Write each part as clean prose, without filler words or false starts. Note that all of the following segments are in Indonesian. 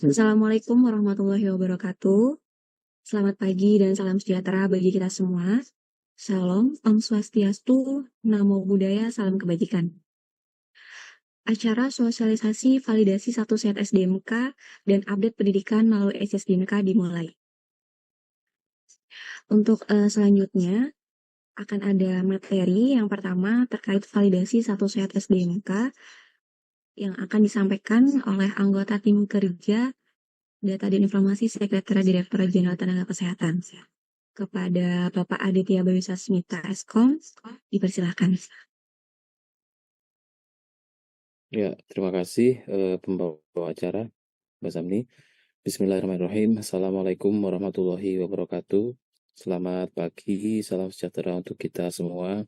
Assalamualaikum warahmatullahi wabarakatuh. Selamat pagi dan salam sejahtera bagi kita semua. Salam, Om Swastiastu, Namo Buddhaya, salam kebajikan. Acara sosialisasi validasi satu set SDMK dan update pendidikan melalui SSDMK dimulai. Untuk selanjutnya akan ada materi yang pertama terkait validasi satu set SDMK yang akan disampaikan oleh anggota tim kerja Data dan Informasi Sekretariat Direktorat Jenderal Tenaga Kesehatan. Kepada Bapak Aditya Bawisasmita Eskom, dipersilahkan. Ya, terima kasih pembawa acara, Mbak Samni. Bismillahirrahmanirrahim. Assalamualaikum warahmatullahi wabarakatuh. Selamat pagi, salam sejahtera untuk kita semua.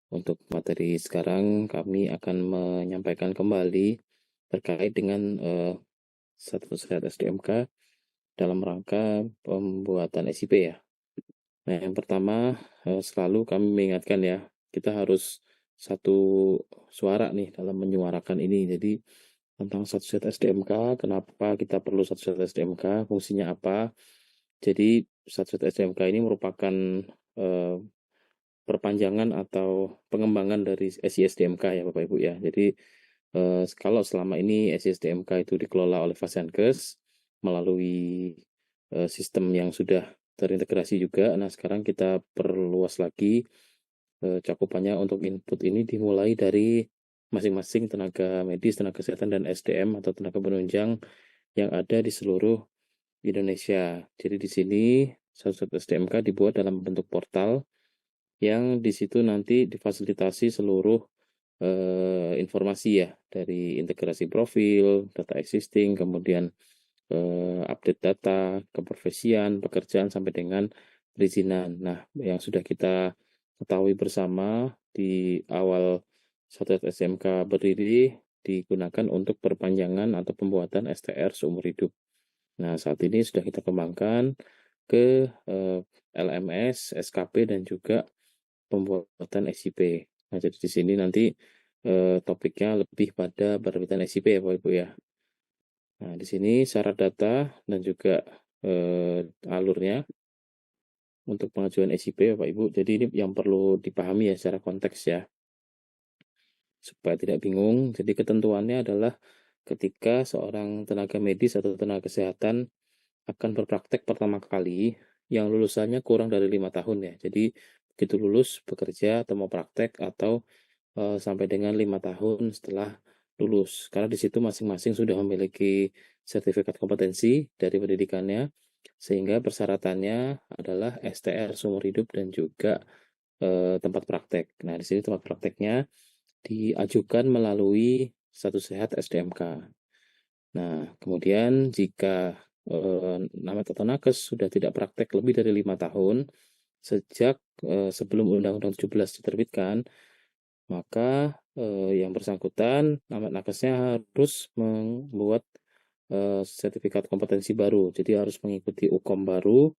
Untuk materi sekarang, kami akan menyampaikan kembali terkait dengan satu set SDMK dalam rangka pembuatan SIP ya. Nah, yang pertama, selalu kami mengingatkan ya, kita harus satu suara nih dalam menyuarakan ini. Jadi, tentang satu set SDMK, kenapa kita perlu satu set SDMK, fungsinya apa. Jadi, satu set SDMK ini merupakan perpanjangan atau pengembangan dari SISDMK ya Bapak Ibu ya. Jadi, kalau selama ini SISDMK itu dikelola oleh Fasiankes melalui sistem yang sudah terintegrasi juga. Nah, sekarang kita perluas lagi cakupannya untuk input ini dimulai dari masing-masing tenaga medis, tenaga kesehatan, dan SDM atau tenaga penunjang yang ada di seluruh Indonesia. Jadi di sini satu SDMK dibuat dalam bentuk portal yang di situ nanti difasilitasi seluruh informasi ya, dari integrasi profil, data existing, kemudian update data, keprofesian, pekerjaan, sampai dengan perizinan. Nah, yang sudah kita ketahui bersama di awal satu SMK berdiri digunakan untuk perpanjangan atau pembuatan STR seumur hidup. Nah, saat ini sudah kita kembangkan ke LMS, SKP, dan juga pembuatan SIP. Nah, jadi di sini nanti topiknya lebih pada penerbitan SIP ya Bapak Ibu ya. Nah, di sini syarat data dan juga alurnya untuk pengajuan SIP Bapak Ibu. Jadi ini yang perlu dipahami ya secara konteks ya, supaya tidak bingung. Jadi ketentuannya adalah ketika seorang tenaga medis atau tenaga kesehatan akan berpraktek pertama kali, yang lulusannya kurang dari 5 tahun ya. Jadi begitu lulus bekerja atau mau praktek, atau sampai dengan 5 tahun setelah lulus. Karena di situ masing-masing sudah memiliki sertifikat kompetensi dari pendidikannya, sehingga persyaratannya adalah STR seumur hidup dan juga tempat praktek. Nah, di sini tempat prakteknya diajukan melalui Status Sehat SDMK. Nah, kemudian jika Namet atau Nakes sudah tidak praktek lebih dari 5 tahun sejak sebelum Undang-Undang 17 diterbitkan, maka yang bersangkutan Namet Nakesnya harus membuat sertifikat kompetensi baru. Jadi harus mengikuti UKOM baru,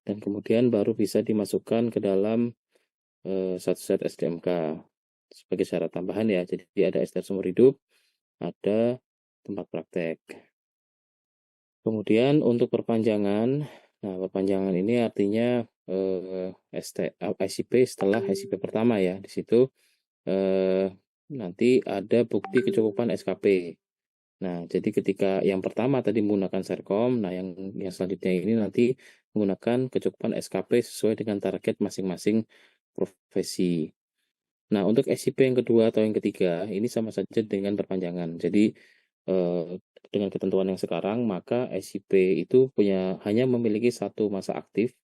dan kemudian baru bisa dimasukkan ke dalam satu set SDMK sebagai syarat tambahan ya. Jadi ada STR seumur hidup, ada tempat praktek. Kemudian untuk perpanjangan, nah perpanjangan ini artinya SIP setelah SIP pertama ya. Di situ nanti ada bukti kecukupan SKP. Nah, jadi ketika yang pertama tadi menggunakan Serkom, nah yang selanjutnya ini nanti menggunakan kecukupan SKP sesuai dengan target masing-masing profesi. Nah, untuk SIP yang kedua atau yang ketiga, ini sama saja dengan perpanjangan. Jadi, dengan ketentuan yang sekarang, maka SIP itu hanya memiliki satu masa aktif,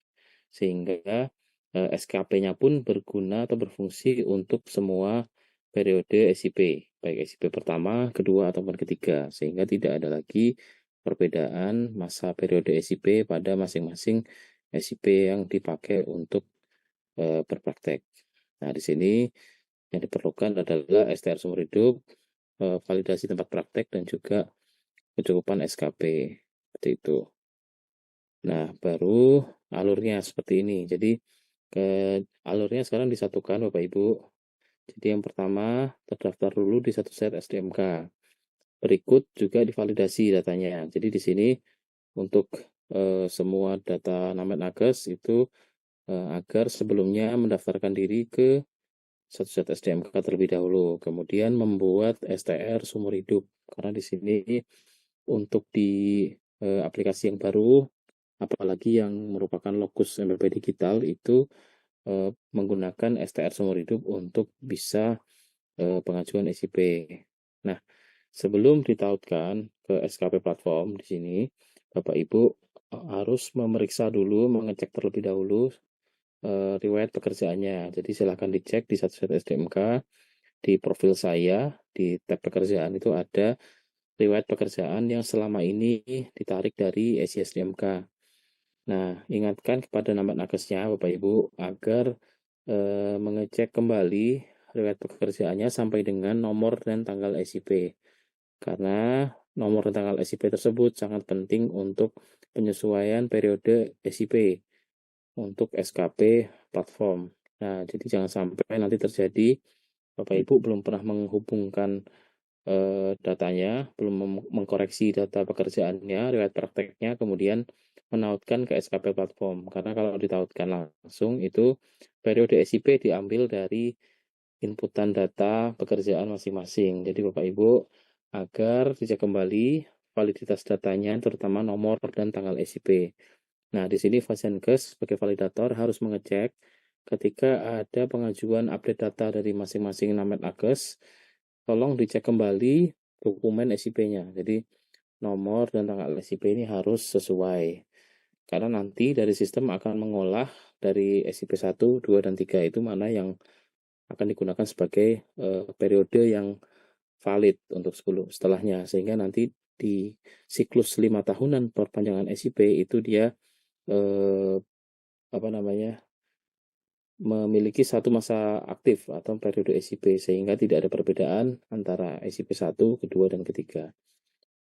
sehingga SKP-nya pun berguna atau berfungsi untuk semua periode SIP, baik SIP pertama, kedua, ataupun ketiga, sehingga tidak ada lagi perbedaan masa periode SIP pada masing-masing SIP yang dipakai untuk berpraktek. Nah, di sini yang diperlukan adalah STR seumur hidup, validasi tempat praktek, dan juga kecukupan SKP. Seperti itu. Nah, baru alurnya seperti ini. Jadi, alurnya sekarang disatukan Bapak Ibu. Jadi yang pertama terdaftar dulu di satu set SDMK. berikut juga divalidasi datanya. Jadi di sini untuk semua data nama nakes itu agar sebelumnya mendaftarkan diri ke satu set SDMK terlebih dahulu, kemudian membuat STR seumur hidup. Karena di sini untuk di aplikasi yang baru, apalagi yang merupakan lokus MPP digital itu menggunakan STR seumur hidup untuk bisa pengajuan SIP. Nah, sebelum ditautkan ke SKP platform di sini, Bapak Ibu harus memeriksa dulu, mengecek terlebih dahulu riwayat pekerjaannya. Jadi silahkan dicek di satu set SDMK, di profil saya, di tab pekerjaan itu ada riwayat pekerjaan yang selama ini ditarik dari SISDMK. Nah, ingatkan kepada nama nakesnya Bapak Ibu agar mengecek kembali riwayat pekerjaannya sampai dengan nomor dan tanggal SIP. Karena nomor dan tanggal SIP tersebut sangat penting untuk penyesuaian periode SIP untuk SKP platform. Nah, jadi jangan sampai nanti terjadi Bapak Ibu belum pernah menghubungkan datanya, belum mengkoreksi data pekerjaannya, riwayat prakteknya, kemudian menautkan ke SKP platform. Karena kalau ditautkan langsung itu periode SIP diambil dari inputan data pekerjaan masing-masing. Jadi Bapak Ibu agar dicek kembali validitas datanya, terutama nomor dan tanggal SIP. Nah, di sini Fasiankes sebagai validator harus mengecek ketika ada pengajuan update data dari masing-masing namet nakes, tolong dicek kembali dokumen SIP-nya. Jadi, nomor dan tanggal SIP ini harus sesuai. Karena nanti dari sistem akan mengolah dari SIP 1, 2, dan 3 itu mana yang akan digunakan sebagai periode yang valid untuk 10 setelahnya. Sehingga nanti di siklus 5 tahunan perpanjangan SIP itu dia apa namanya memiliki satu masa aktif atau periode SIP sehingga tidak ada perbedaan antara SIP 1, kedua, dan ketiga.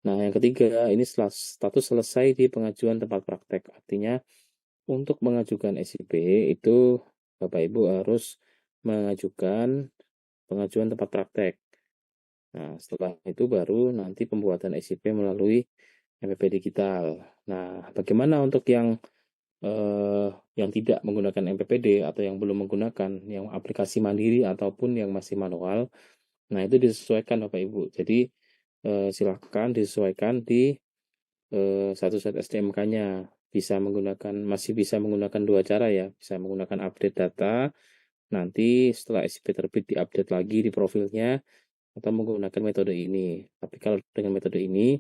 Nah, yang ketiga ini status selesai di pengajuan tempat praktek. Artinya untuk mengajukan SIP itu Bapak Ibu harus mengajukan pengajuan tempat praktek. Nah, setelah itu baru nanti pembuatan SIP melalui MPP digital. Nah, bagaimana untuk yang tidak menggunakan MPPD atau yang belum menggunakan yang aplikasi mandiri ataupun yang masih manual. Nah, itu disesuaikan Bapak Ibu. Jadi silahkan disesuaikan di satu set SDMK-nya. Masih bisa menggunakan dua cara ya. Bisa menggunakan update data, nanti setelah SIP terbit diupdate lagi di profilnya, atau menggunakan metode ini. Tapi kalau dengan metode ini,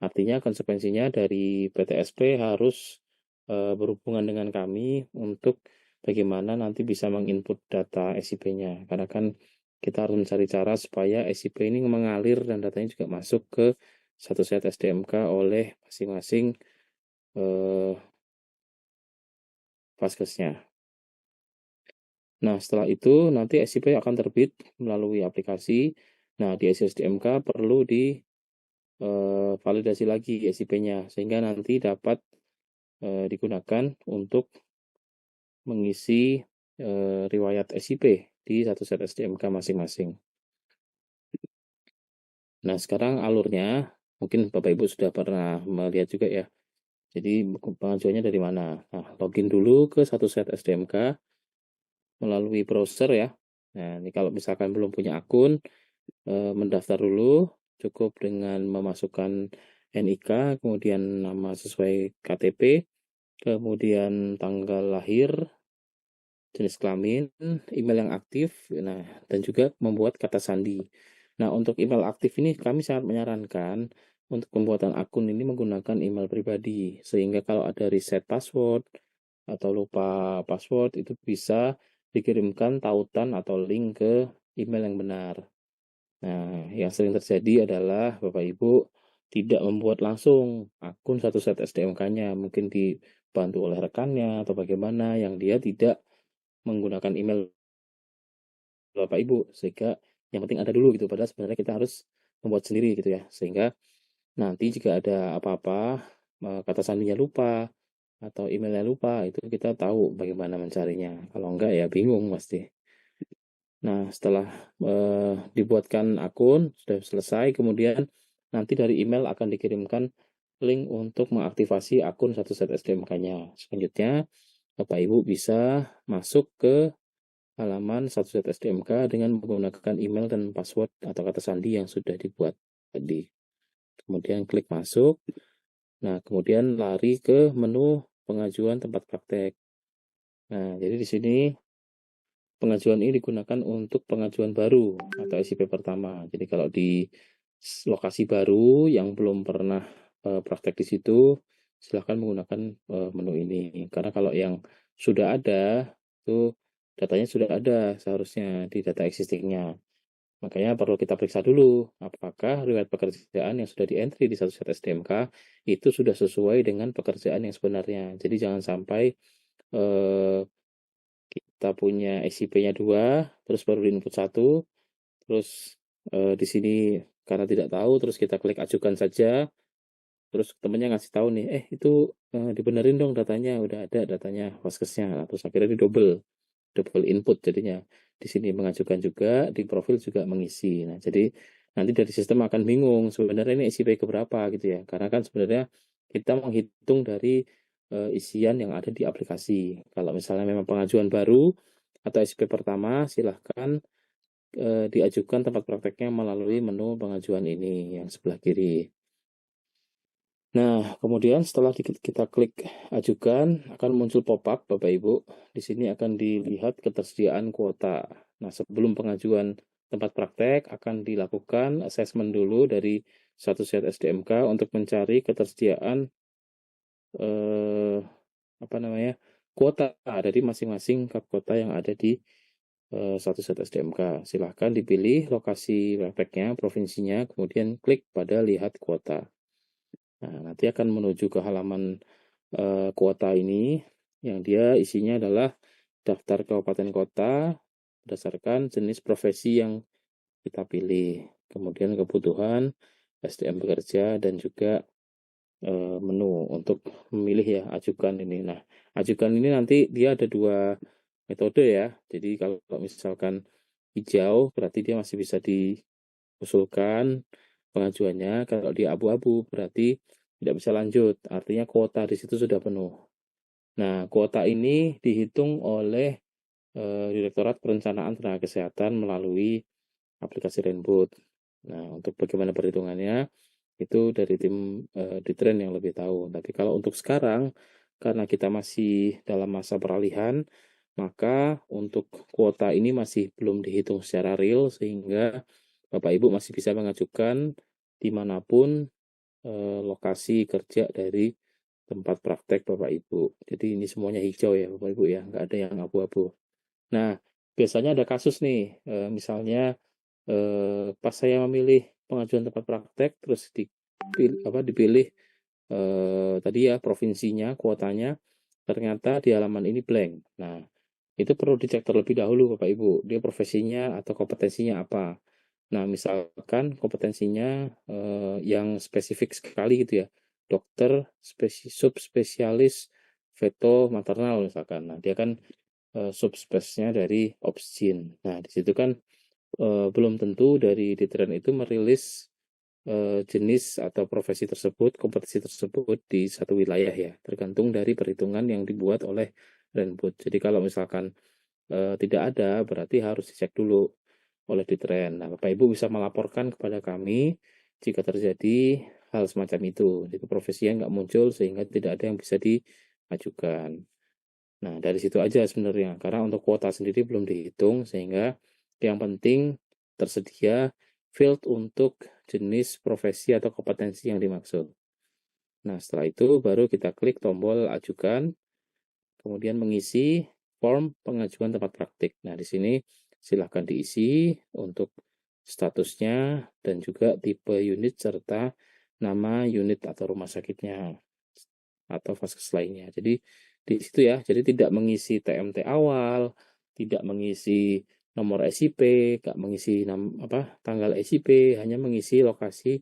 artinya konsekuensinya dari PTSP harus berhubungan dengan kami untuk bagaimana nanti bisa menginput data SIP-nya. Karena kan kita harus mencari cara supaya SIP ini mengalir dan datanya juga masuk ke satu set SDMK oleh masing-masing vaskesnya. Nah, setelah itu nanti SIP akan terbit melalui aplikasi. Nah, di SDMK perlu di validasi lagi SIP-nya sehingga nanti dapat digunakan untuk mengisi riwayat SIP di satu set SDMK masing-masing. Nah, sekarang alurnya mungkin Bapak Ibu sudah pernah melihat juga ya. Jadi pengajuannya dari mana? Nah, login dulu ke satu set SDMK melalui browser ya. Nah, ini kalau misalkan belum punya akun, mendaftar dulu, cukup dengan memasukkan NIK, kemudian nama sesuai KTP, kemudian tanggal lahir, jenis kelamin, email yang aktif, nah, dan juga membuat kata sandi. Nah, untuk email aktif ini kami sangat menyarankan untuk pembuatan akun ini menggunakan email pribadi, sehingga kalau ada reset password atau lupa password itu bisa dikirimkan tautan atau link ke email yang benar. Nah, yang sering terjadi adalah Bapak Ibu tidak membuat langsung akun satu set SDMK-nya, mungkin dibantu oleh rekannya atau bagaimana yang dia tidak menggunakan email Bapak Ibu, sehingga yang penting ada dulu gitu, padahal sebenarnya kita harus membuat sendiri gitu ya, sehingga nanti jika ada apa-apa, kata sandinya lupa atau emailnya lupa, itu kita tahu bagaimana mencarinya. Kalau enggak ya bingung pasti. Nah, setelah dibuatkan akun, sudah selesai, kemudian nanti dari email akan dikirimkan link untuk mengaktifasi akun satu set SDMK-nya. Selanjutnya, Bapak Ibu bisa masuk ke halaman satu set SDMK dengan menggunakan email dan password atau kata sandi yang sudah dibuat tadi. Kemudian klik masuk. Nah, kemudian lari ke menu pengajuan tempat praktek. Nah, jadi di sini pengajuan ini digunakan untuk pengajuan baru atau SIP pertama. Jadi kalau di lokasi baru yang belum pernah praktek di situ, silahkan menggunakan menu ini. Karena kalau yang sudah ada, itu datanya sudah ada seharusnya di data existing-nya. Makanya perlu kita periksa dulu apakah riwayat pekerjaan yang sudah di-entry di satu set SDMK itu sudah sesuai dengan pekerjaan yang sebenarnya. Jadi jangan sampai eh, kita punya SIP-nya 2, terus baru di-input 1, terus di sini karena tidak tahu, terus kita klik ajukan saja, terus temennya ngasih tahu nih, itu dibenerin dong datanya, udah ada datanya Vaskesnya, terus akhirnya di double input jadinya. Di sini mengajukan juga, di profil juga mengisi. Nah, jadi nanti dari sistem akan bingung sebenarnya ini SIP keberapa gitu ya. Karena kan sebenarnya kita menghitung dari isian yang ada di aplikasi. Kalau misalnya memang pengajuan baru atau SIP pertama, silahkan diajukan tempat prakteknya melalui menu pengajuan ini yang sebelah kiri. Nah, kemudian setelah kita klik ajukan, akan muncul pop-up, Bapak Ibu. Di sini akan dilihat ketersediaan kuota. Nah, sebelum pengajuan tempat praktek, akan dilakukan assessment dulu dari satu set SDMK untuk mencari ketersediaan eh, apa namanya kuota dari masing-masing kap kota yang ada di satu set SDMK. Silahkan dipilih lokasi prakteknya, provinsinya, kemudian klik pada lihat kuota. Nah, nanti akan menuju ke halaman kuota ini yang dia isinya adalah daftar kabupaten kota berdasarkan jenis profesi yang kita pilih. Kemudian kebutuhan SDM bekerja dan juga menu untuk memilih ya ajukan ini. Nah, ajukan ini nanti dia ada 2 metode ya. Jadi kalau misalkan hijau berarti dia masih bisa diusulkan pengajuannya. Kalau dia abu-abu berarti tidak bisa lanjut. Artinya kuota di situ sudah penuh. Nah, kuota ini dihitung oleh Direktorat Perencanaan Tenaga Kesehatan melalui aplikasi Rainboot. Nah, untuk bagaimana perhitungannya itu dari tim Ditren yang lebih tahu. Tapi kalau untuk sekarang, karena kita masih dalam masa peralihan, maka untuk kuota ini masih belum dihitung secara real, sehingga Bapak Ibu masih bisa mengajukan dimanapun lokasi kerja dari tempat praktek Bapak Ibu. Jadi ini semuanya hijau ya Bapak Ibu ya, nggak ada yang abu-abu. Nah, biasanya ada kasus nih, misalnya pas saya memilih pengajuan tempat praktek, terus dipilih tadi ya provinsinya, kuotanya, ternyata di halaman ini blank. Nah, itu perlu dicek terlebih dahulu Bapak Ibu, dia profesinya atau kompetensinya apa. Nah, misalkan kompetensinya yang spesifik sekali gitu ya, dokter, subspesialis veto maternal misalkan. Nah, dia kan subspesiesnya dari Obsgyn. Nah, di situ kan belum tentu dari Ditren itu merilis jenis atau profesi tersebut, kompetensi tersebut di satu wilayah ya, tergantung dari perhitungan yang dibuat oleh Rainboot. Jadi kalau misalkan tidak ada, berarti harus dicek dulu oleh Ditren. Nah, Bapak Ibu bisa melaporkan kepada kami jika terjadi hal semacam itu. Jadi profesi yang nggak muncul sehingga tidak ada yang bisa diajukan. Nah, dari situ aja sebenarnya. Karena untuk kuota sendiri belum dihitung, sehingga yang penting tersedia field untuk jenis profesi atau kompetensi yang dimaksud. Nah, setelah itu baru kita klik tombol ajukan, kemudian mengisi form pengajuan tempat praktik. Nah, di sini silahkan diisi untuk statusnya dan juga tipe unit serta nama unit atau rumah sakitnya atau vaskes lainnya. Jadi di situ ya, jadi tidak mengisi TMT awal, tidak mengisi nomor SIP, nggak mengisi tanggal SIP, hanya mengisi lokasi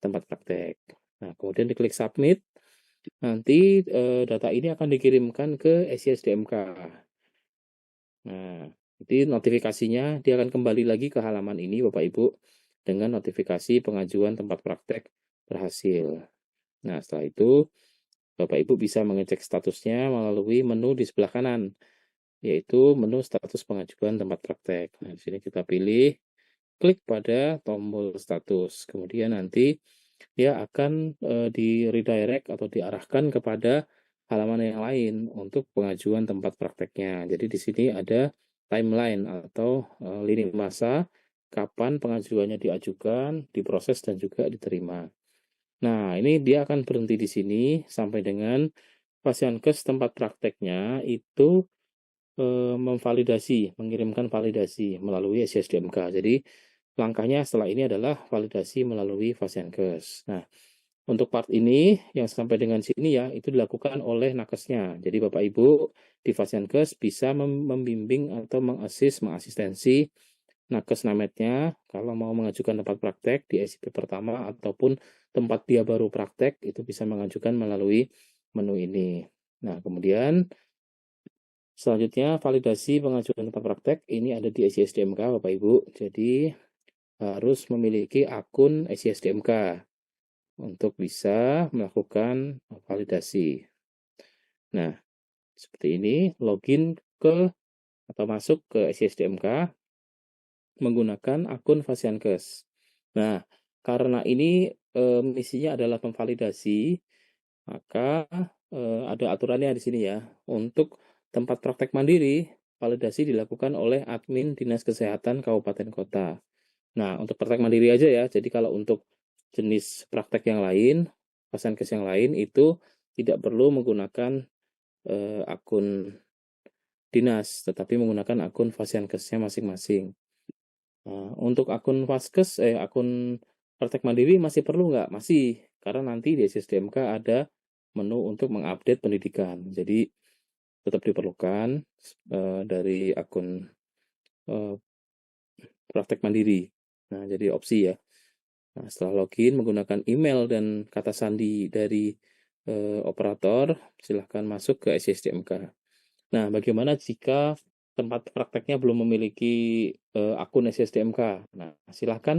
tempat praktek. Nah, kemudian diklik submit, nanti data ini akan dikirimkan ke SISDMK. Nah, jadi notifikasinya dia akan kembali lagi ke halaman ini Bapak Ibu. dengan notifikasi pengajuan tempat praktek berhasil. Nah, setelah itu Bapak Ibu bisa mengecek statusnya melalui menu di sebelah kanan, yaitu menu status pengajuan tempat praktek. Nah, di sini kita pilih, klik pada tombol status. Kemudian nanti dia akan di redirect atau diarahkan kepada halaman yang lain untuk pengajuan tempat prakteknya. Jadi di sini ada timeline atau lini masa kapan pengajuannya diajukan, diproses dan juga diterima. Nah, ini dia akan berhenti di sini sampai dengan Fasiankes tempat prakteknya itu memvalidasi, mengirimkan validasi melalui SISDMK. Jadi langkahnya setelah ini adalah validasi melalui Fasiankes. Nah, untuk part ini yang sampai dengan sini ya, itu dilakukan oleh nakesnya. Jadi Bapak Ibu di Fasiankes bisa membimbing atau mengasistensi nakes nametnya kalau mau mengajukan tempat praktek di SIP pertama ataupun tempat dia baru praktek, itu bisa mengajukan melalui menu ini. Nah, kemudian selanjutnya validasi pengajuan tempat praktek ini ada di SISDMK Bapak Ibu. Jadi harus memiliki akun SISDMK untuk bisa melakukan validasi. Nah, seperti ini login ke atau masuk ke SISDMK menggunakan akun Fasiankes. Nah, karena ini misinya adalah memvalidasi, maka ada aturannya di sini ya. Untuk tempat praktek mandiri, validasi dilakukan oleh admin Dinas Kesehatan Kabupaten Kota. Nah, untuk praktek mandiri aja ya. Jadi kalau untuk jenis praktek yang lain, Fasiankes yang lain itu tidak perlu menggunakan akun dinas, tetapi menggunakan akun Fasiankesnya masing-masing. Nah, untuk akun akun praktek mandiri masih perlu nggak? Masih, karena nanti di SISDMK ada menu untuk mengupdate pendidikan. Jadi tetap diperlukan dari akun praktek mandiri. Nah, jadi opsi ya. Nah, setelah login menggunakan email dan kata sandi dari operator, silahkan masuk ke SISDMK. Nah, bagaimana jika tempat prakteknya belum memiliki akun SISDMK? Nah, silahkan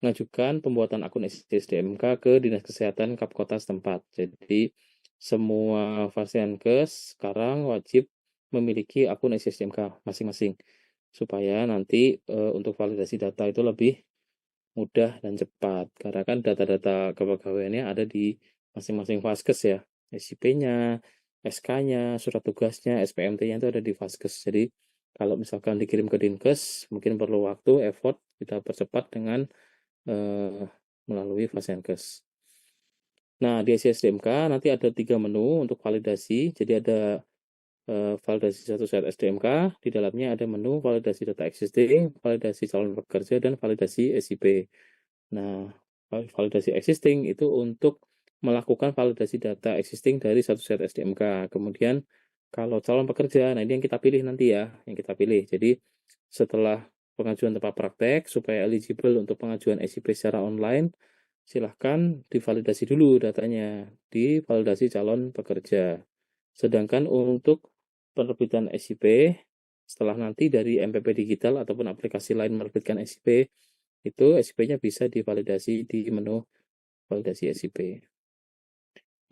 mengajukan pembuatan akun SISDMK ke Dinas Kesehatan Kota setempat. Jadi, semua Fasiankes sekarang wajib memiliki akun SISDMK masing-masing, supaya nanti untuk validasi data itu lebih mudah dan cepat. Karena kan data-data kepegawaiannya ada di masing-masing Faskes ya. SIP-nya, SK-nya, surat tugasnya, SPMT-nya itu ada di Faskes. Jadi kalau misalkan dikirim ke Dinkes, mungkin perlu waktu, effort, kita percepat dengan melalui Fasiankes. Nah, di SISDMK nanti ada 3 menu untuk validasi. Jadi ada validasi satu set SDMK, di dalamnya ada menu validasi data existing, validasi calon pekerja, dan validasi SIP. Nah, validasi existing itu untuk melakukan validasi data existing dari satu set SDMK. Kemudian kalau calon pekerja, nah ini yang kita pilih nanti ya, yang kita pilih. Jadi setelah pengajuan tempat praktek, supaya eligible untuk pengajuan SIP secara online, silahkan divalidasi dulu datanya di validasi calon pekerja. Sedangkan untuk penerbitan SIP, setelah nanti dari MPP Digital ataupun aplikasi lain menerbitkan SIP, itu SIP-nya bisa divalidasi di menu validasi SIP.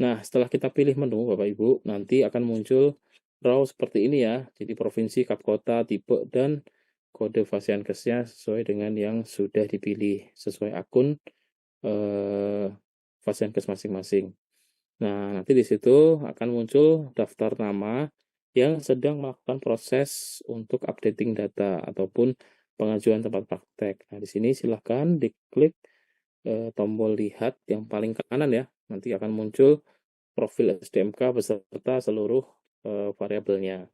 Nah, setelah kita pilih menu, Bapak Ibu, nanti akan muncul row seperti ini ya. Jadi provinsi, kap kota, tipe, dan kode Fasiankesnya sesuai dengan yang sudah dipilih, sesuai akun Fasiankes masing-masing. Nah, nanti di situ akan muncul daftar nama yang sedang melakukan proses untuk updating data ataupun pengajuan tempat praktek. Nah, di sini silahkan diklik tombol lihat yang paling kanan ya. Nanti akan muncul profil SDMK beserta seluruh variabelnya.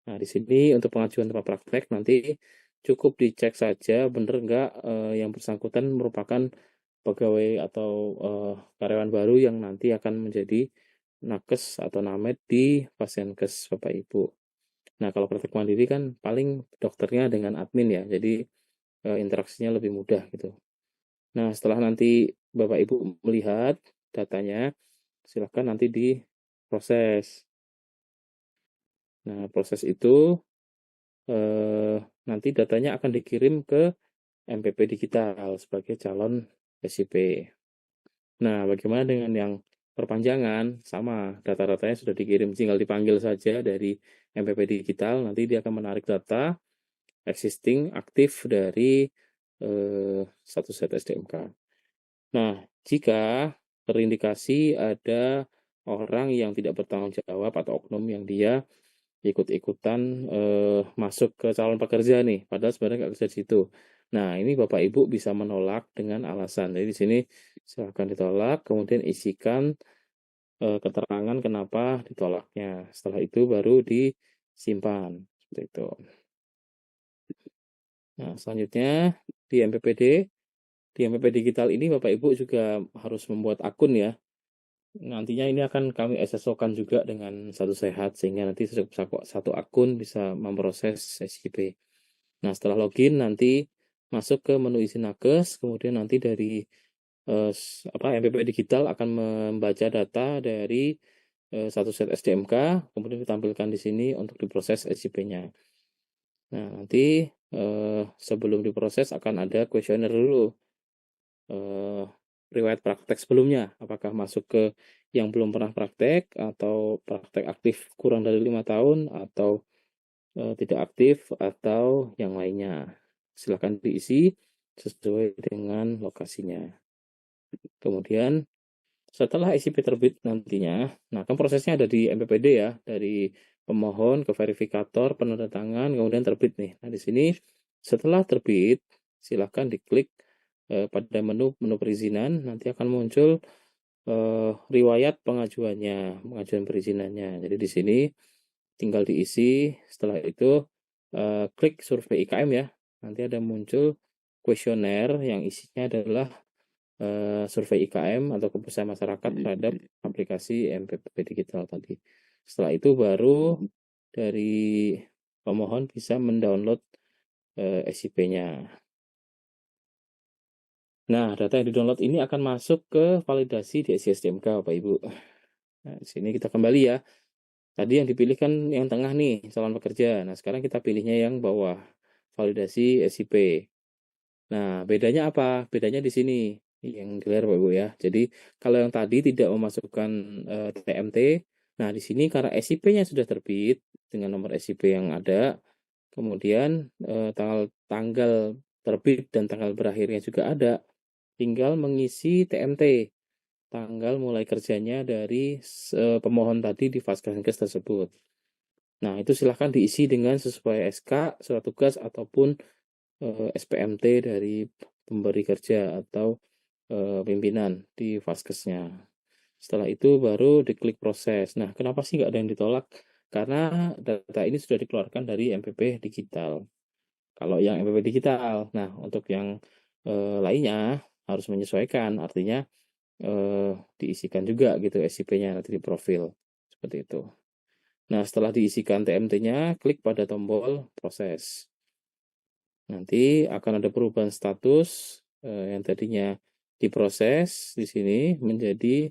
Nah, di sini untuk pengajuan tempat praktek nanti cukup dicek saja benar nggak yang bersangkutan merupakan pegawai atau karyawan baru yang nanti akan menjadi nakes atau namet di Fasiankes Bapak Ibu. Nah, kalau praktek mandiri kan paling dokternya dengan admin ya, jadi interaksinya lebih mudah gitu. Nah, setelah nanti Bapak Ibu melihat datanya, silahkan nanti diproses. Nah, proses itu nanti datanya akan dikirim ke MPP digital sebagai calon SIP. Nah, bagaimana dengan yang perpanjangan? Sama, data-datanya sudah dikirim, tinggal dipanggil saja dari MPP digital, nanti dia akan menarik data existing aktif dari satu set SDMK. Nah, jika terindikasi ada orang yang tidak bertanggung jawab atau oknum yang dia ikut-ikutan masuk ke calon pekerja nih, padahal sebenarnya nggak kerja di situ. Nah, ini Bapak Ibu bisa menolak dengan alasan. Jadi di sini silahkan ditolak, kemudian isikan keterangan kenapa ditolaknya. Setelah itu baru disimpan. Seperti itu. Nah, selanjutnya di MPP digital ini Bapak Ibu juga harus membuat akun ya. Nantinya ini akan kami SSO-kan juga dengan Satu Sehat sehingga nanti satu akun bisa memproses SIP. Nah, setelah login nanti masuk ke menu isi nakes, kemudian nanti dari MPP digital akan membaca data dari satu set SDMK, kemudian ditampilkan di sini untuk diproses SIP-nya. Nah, nanti sebelum diproses akan ada kuesioner dulu. Riwayat praktek sebelumnya, apakah masuk ke yang belum pernah praktek atau praktek aktif kurang dari 5 tahun atau tidak aktif atau yang lainnya. Silakan diisi sesuai dengan lokasinya. Kemudian setelah SIP terbit nantinya, nah kan prosesnya ada di MPPD ya, dari pemohon ke verifikator, penandatangan, kemudian terbit nih. Nah di sini setelah terbit, silahkan diklik pada menu perizinan, nanti akan muncul riwayat pengajuan perizinannya. Jadi di sini tinggal diisi, setelah itu klik survei IKM ya, nanti ada muncul kuesioner yang isinya adalah survei IKM atau kepuasan masyarakat terhadap aplikasi MPP digital tadi. Setelah itu baru dari pemohon bisa mendownload SIP-nya. Nah, data yang di-download ini akan masuk ke validasi di SISDMK, Bapak Ibu. Nah, di sini kita kembali ya. Tadi yang dipilih kan yang tengah nih, calon pekerja. Nah, sekarang kita pilihnya yang bawah, validasi SIP. Nah, bedanya apa? Bedanya di sini, yang clear Bapak Ibu ya. Jadi, kalau yang tadi tidak memasukkan TMT, nah di sini karena SIP-nya sudah terbit dengan nomor SIP yang ada, kemudian tanggal terbit dan tanggal berakhirnya juga ada, tinggal mengisi TMT, tanggal mulai kerjanya dari pemohon tadi di Vaskesnkes tersebut. Nah, itu silahkan diisi dengan sesuai SK, surat tugas, ataupun SPMT dari pemberi kerja atau pimpinan di Vaskesnya. Setelah itu baru diklik proses. Nah, kenapa sih nggak ada yang ditolak? Karena data ini sudah dikeluarkan dari MPP digital. Kalau yang MPP digital, nah untuk yang lainnya harus menyesuaikan, artinya diisikan juga gitu SIP-nya nanti di profil. Seperti itu. Nah, setelah diisikan TMT-nya, klik pada tombol proses. Nanti akan ada perubahan status yang tadinya diproses di sini menjadi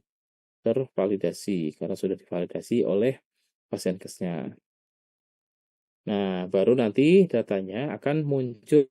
tervalidasi karena sudah divalidasi oleh Vaskesnya. Nah, baru nanti datanya akan muncul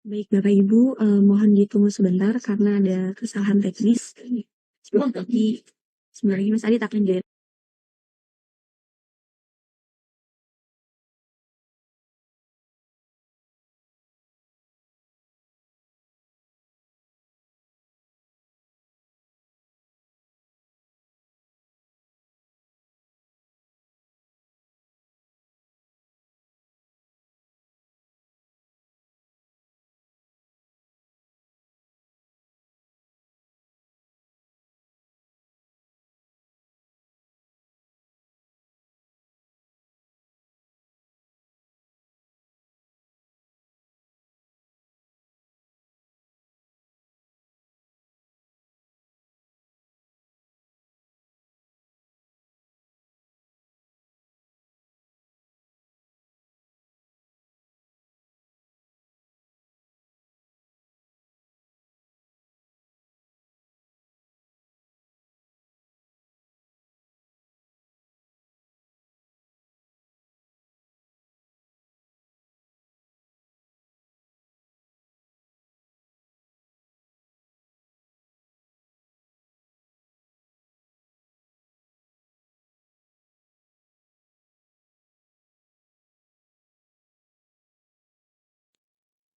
Baik, Bapak Ibu, mohon ditunggu sebentar karena ada kesalahan teknis. Tapi sebenarnya Mas Adit akan jadi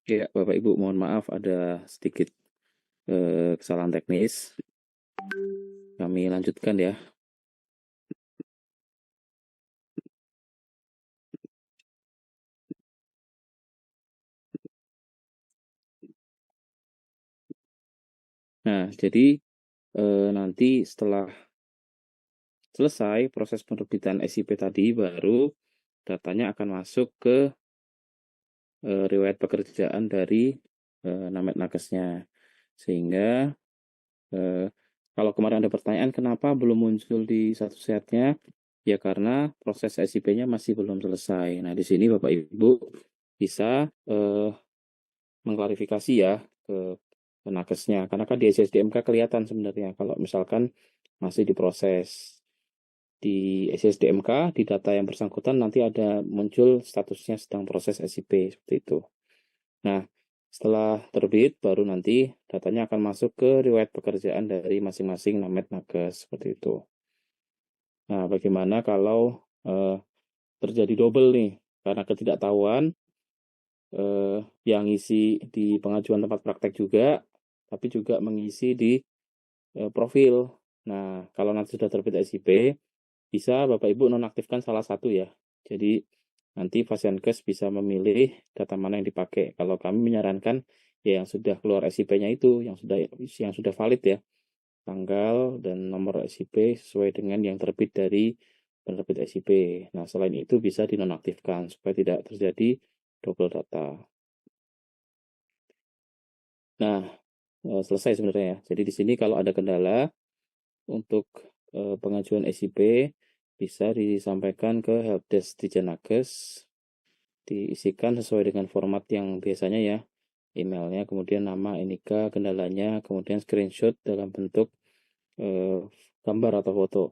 Ya, Bapak Ibu, mohon maaf ada sedikit kesalahan teknis. Kami lanjutkan ya. Nah, jadi nanti setelah selesai proses penerbitan SIP tadi, baru datanya akan masuk ke riwayat pekerjaan dari Namet Nakesnya. Sehingga kalau kemarin ada pertanyaan kenapa belum muncul di satu setnya, ya karena proses SIP-nya masih belum selesai. Nah, di sini Bapak Ibu bisa mengklarifikasi ya ke nakesnya, karena kan di SSDMK kelihatan sebenarnya kalau misalkan masih diproses. Di SSDMK, di data yang bersangkutan nanti ada muncul statusnya sedang proses SIP, seperti itu. Nah, setelah terbit, baru nanti datanya akan masuk ke riwayat pekerjaan dari masing-masing Namet Nakes, seperti itu. Nah, bagaimana kalau terjadi double nih, karena ketidaktahuan, yang ngisi di pengajuan tempat praktek juga, tapi juga mengisi di profil. Nah, kalau nanti sudah terbit SIP, bisa Bapak Ibu nonaktifkan salah satu ya. Jadi nanti Fasiankes bisa memilih data mana yang dipakai. Kalau kami menyarankan ya yang sudah keluar SIP-nya itu, yang sudah valid ya, tanggal dan nomor SIP sesuai dengan yang terbit dari penerbit SIP. Nah, selain itu bisa dinonaktifkan supaya tidak terjadi double data. Nah, selesai sebenarnya ya. Jadi di sini kalau ada kendala untuk pengajuan SIP bisa disampaikan ke helpdesk di Nakes, diisikan sesuai dengan format yang biasanya ya, emailnya, kemudian nama, NIK, kendalanya, kemudian screenshot dalam bentuk gambar atau foto.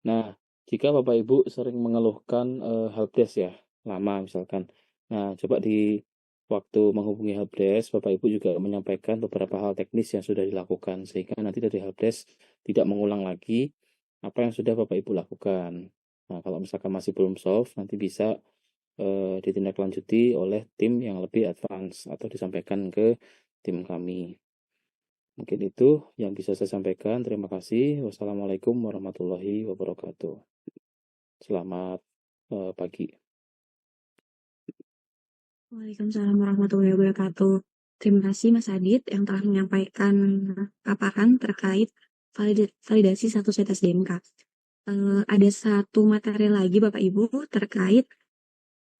Nah, jika Bapak Ibu sering mengeluhkan helpdesk ya, lama misalkan. Nah, coba di waktu menghubungi helpdesk, Bapak Ibu juga menyampaikan beberapa hal teknis yang sudah dilakukan, sehingga nanti dari helpdesk tidak mengulang lagi apa yang sudah Bapak Ibu lakukan. Nah, kalau misalkan masih belum solve, nanti bisa ditindaklanjuti oleh tim yang lebih advance atau disampaikan ke tim kami. Mungkin itu yang bisa saya sampaikan. Terima kasih. Wassalamualaikum warahmatullahi wabarakatuh. Selamat pagi. Waalaikumsalam warahmatullahi wabarakatuh. Terima kasih Mas Adit yang telah menyampaikan paparan terkait validasi satu set SDMK. Ada satu materi lagi Bapak Ibu terkait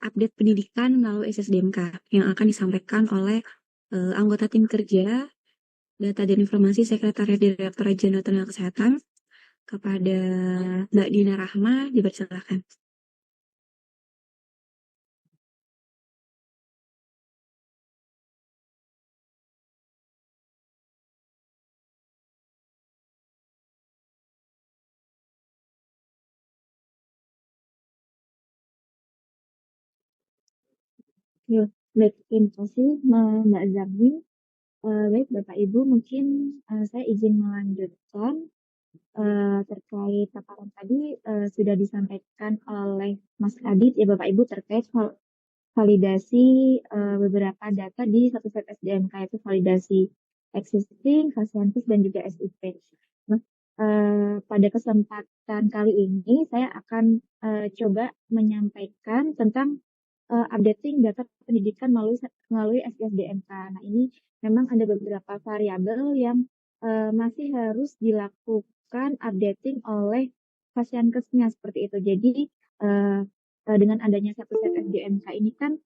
update pendidikan melalui SSDMK yang akan disampaikan oleh anggota tim kerja Data dan Informasi Sekretariat Direktorat Jenderal Tenaga Kesehatan kepada Mbak Dina Rahma, dipersilakan. Ya, baik, terima kasih Mbak Zabni. Baik Bapak Ibu, mungkin saya izin melanjutkan terkait paparan tadi sudah disampaikan oleh Mas Adit ya Bapak Ibu terkait validasi beberapa data di satu set SDMK yaitu validasi existing, Fasiankes dan juga SIP. Nah, pada kesempatan kali ini saya akan coba menyampaikan tentang updating data pendidikan melalui SSDMK. Nah, ini memang ada beberapa variabel yang masih harus dilakukan updating oleh Fasiankesnya seperti itu. Jadi, uh, dengan adanya satu set SDMK ini kan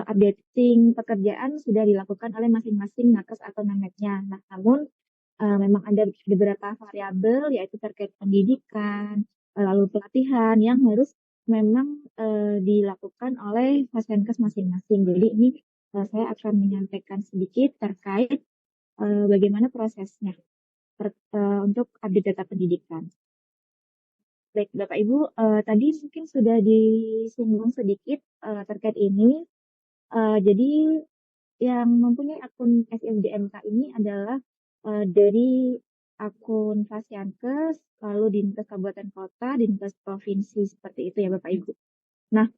updating pekerjaan sudah dilakukan oleh masing-masing nakes atau nametnya. Nah, namun memang ada beberapa variabel yaitu terkait pendidikan, lalu pelatihan yang harus memang dilakukan oleh Fasiankes masing-masing. Jadi ini saya akan menyampaikan sedikit terkait bagaimana prosesnya untuk update data pendidikan. Baik, Bapak Ibu, tadi mungkin sudah disinggung sedikit terkait ini. Jadi yang mempunyai akun SSDMK ini adalah dari akun Fasiankes, lalu Dinkes Kabupaten Kota, Dinkes Provinsi, seperti itu ya Bapak Ibu. Nah,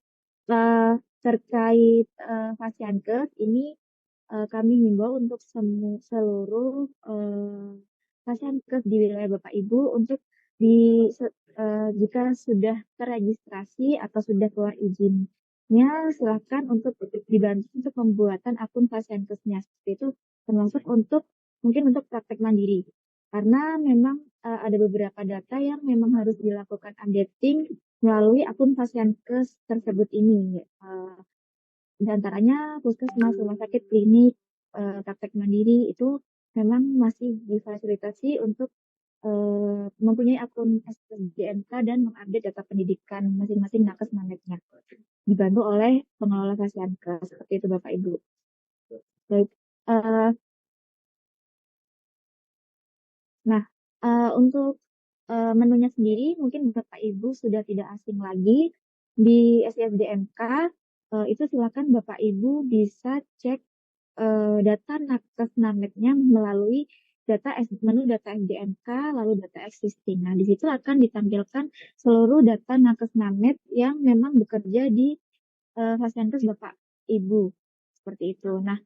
terkait Fasiankes ini kami himbau untuk seluruh Vaskes di wilayah Bapak Ibu untuk jika sudah terregistrasi atau sudah keluar izinnya, silakan untuk dibantu untuk pembuatan akun Vaskesnya. Seperti itu termasuk mungkin untuk praktek mandiri. Karena memang ada beberapa data yang memang harus dilakukan updating melalui akun Vaskes tersebut ini. Di antaranya puskesmas, rumah sakit, klinik, praktek mandiri itu memang masih difasilitasi untuk mempunyai akun SDMK dan mengupdate data pendidikan masing-masing nakes naneknya. Dibantu oleh pengelola Vaskes. Seperti itu Bapak Ibu. Baik. Nah, untuk menunya sendiri mungkin Bapak Ibu sudah tidak asing lagi di SISDMK. Itu silakan Bapak Ibu bisa cek data nakes nameknya melalui menu data SDMK lalu data existing. Nah, di situ akan ditampilkan seluruh data nakes namek yang memang bekerja di Vaskes Bapak Ibu. Seperti itu. Nah,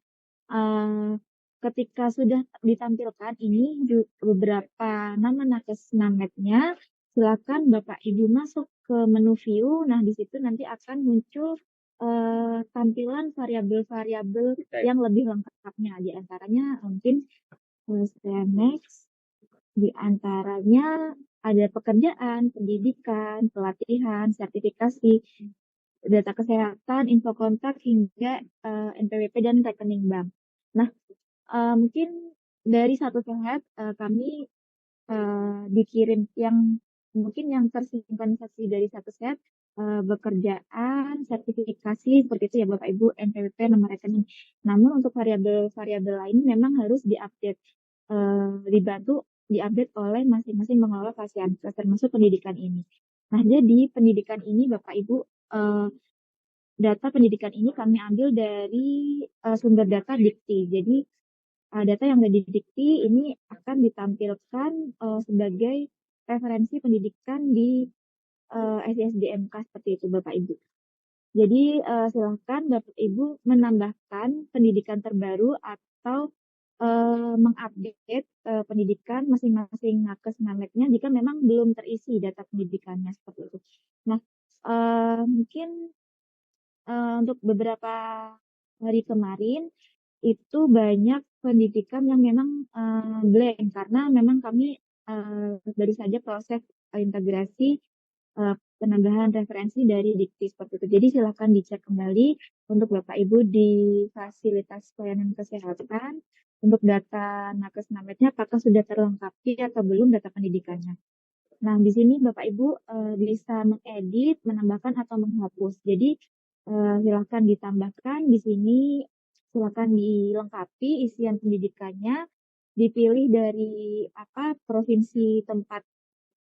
ketika sudah ditampilkan ini beberapa nama nakes nameknya, silakan Bapak Ibu masuk ke menu view. Nah, di situ nanti akan muncul tampilan variabel-variabel yang lebih lengkapnya. Di antaranya mungkin next, di antaranya ada pekerjaan, pendidikan, pelatihan, sertifikasi, data kesehatan, info kontak, hingga NPWP dan rekening bank. Nah, mungkin dari satu sehat kami dikirim mungkin yang tersinkronisasi dari satu set bekerjaan, sertifikasi seperti itu ya Bapak Ibu, NPWP, nomor rekening. Namun untuk variabel-variabel lain memang harus diupdate, dibantu diupdate oleh masing-masing pengelola Vaskes termasuk pendidikan ini. Nah, jadi pendidikan ini Bapak Ibu, data pendidikan ini kami ambil dari sumber data Dikti. Jadi data yang ada di Dikti ini akan ditampilkan sebagai referensi pendidikan di SISDMK seperti itu Bapak Ibu. Jadi silakan Bapak Ibu menambahkan pendidikan terbaru atau mengupdate pendidikan masing-masing nakes nameknya jika memang belum terisi data pendidikannya seperti itu. Nah, mungkin untuk beberapa hari kemarin itu banyak pendidikan yang memang blank karena memang kami baru saja proses integrasi penambahan referensi dari Dikti seperti itu. Jadi silakan dicek kembali untuk Bapak Ibu di fasilitas pelayanan kesehatan untuk data nakes nameknya apakah sudah terlengkapi atau belum data pendidikannya. Nah, di sini Bapak Ibu bisa mengedit, menambahkan atau menghapus. Jadi silakan ditambahkan di sini, silakan dilengkapi isian pendidikannya, dipilih dari provinsi tempat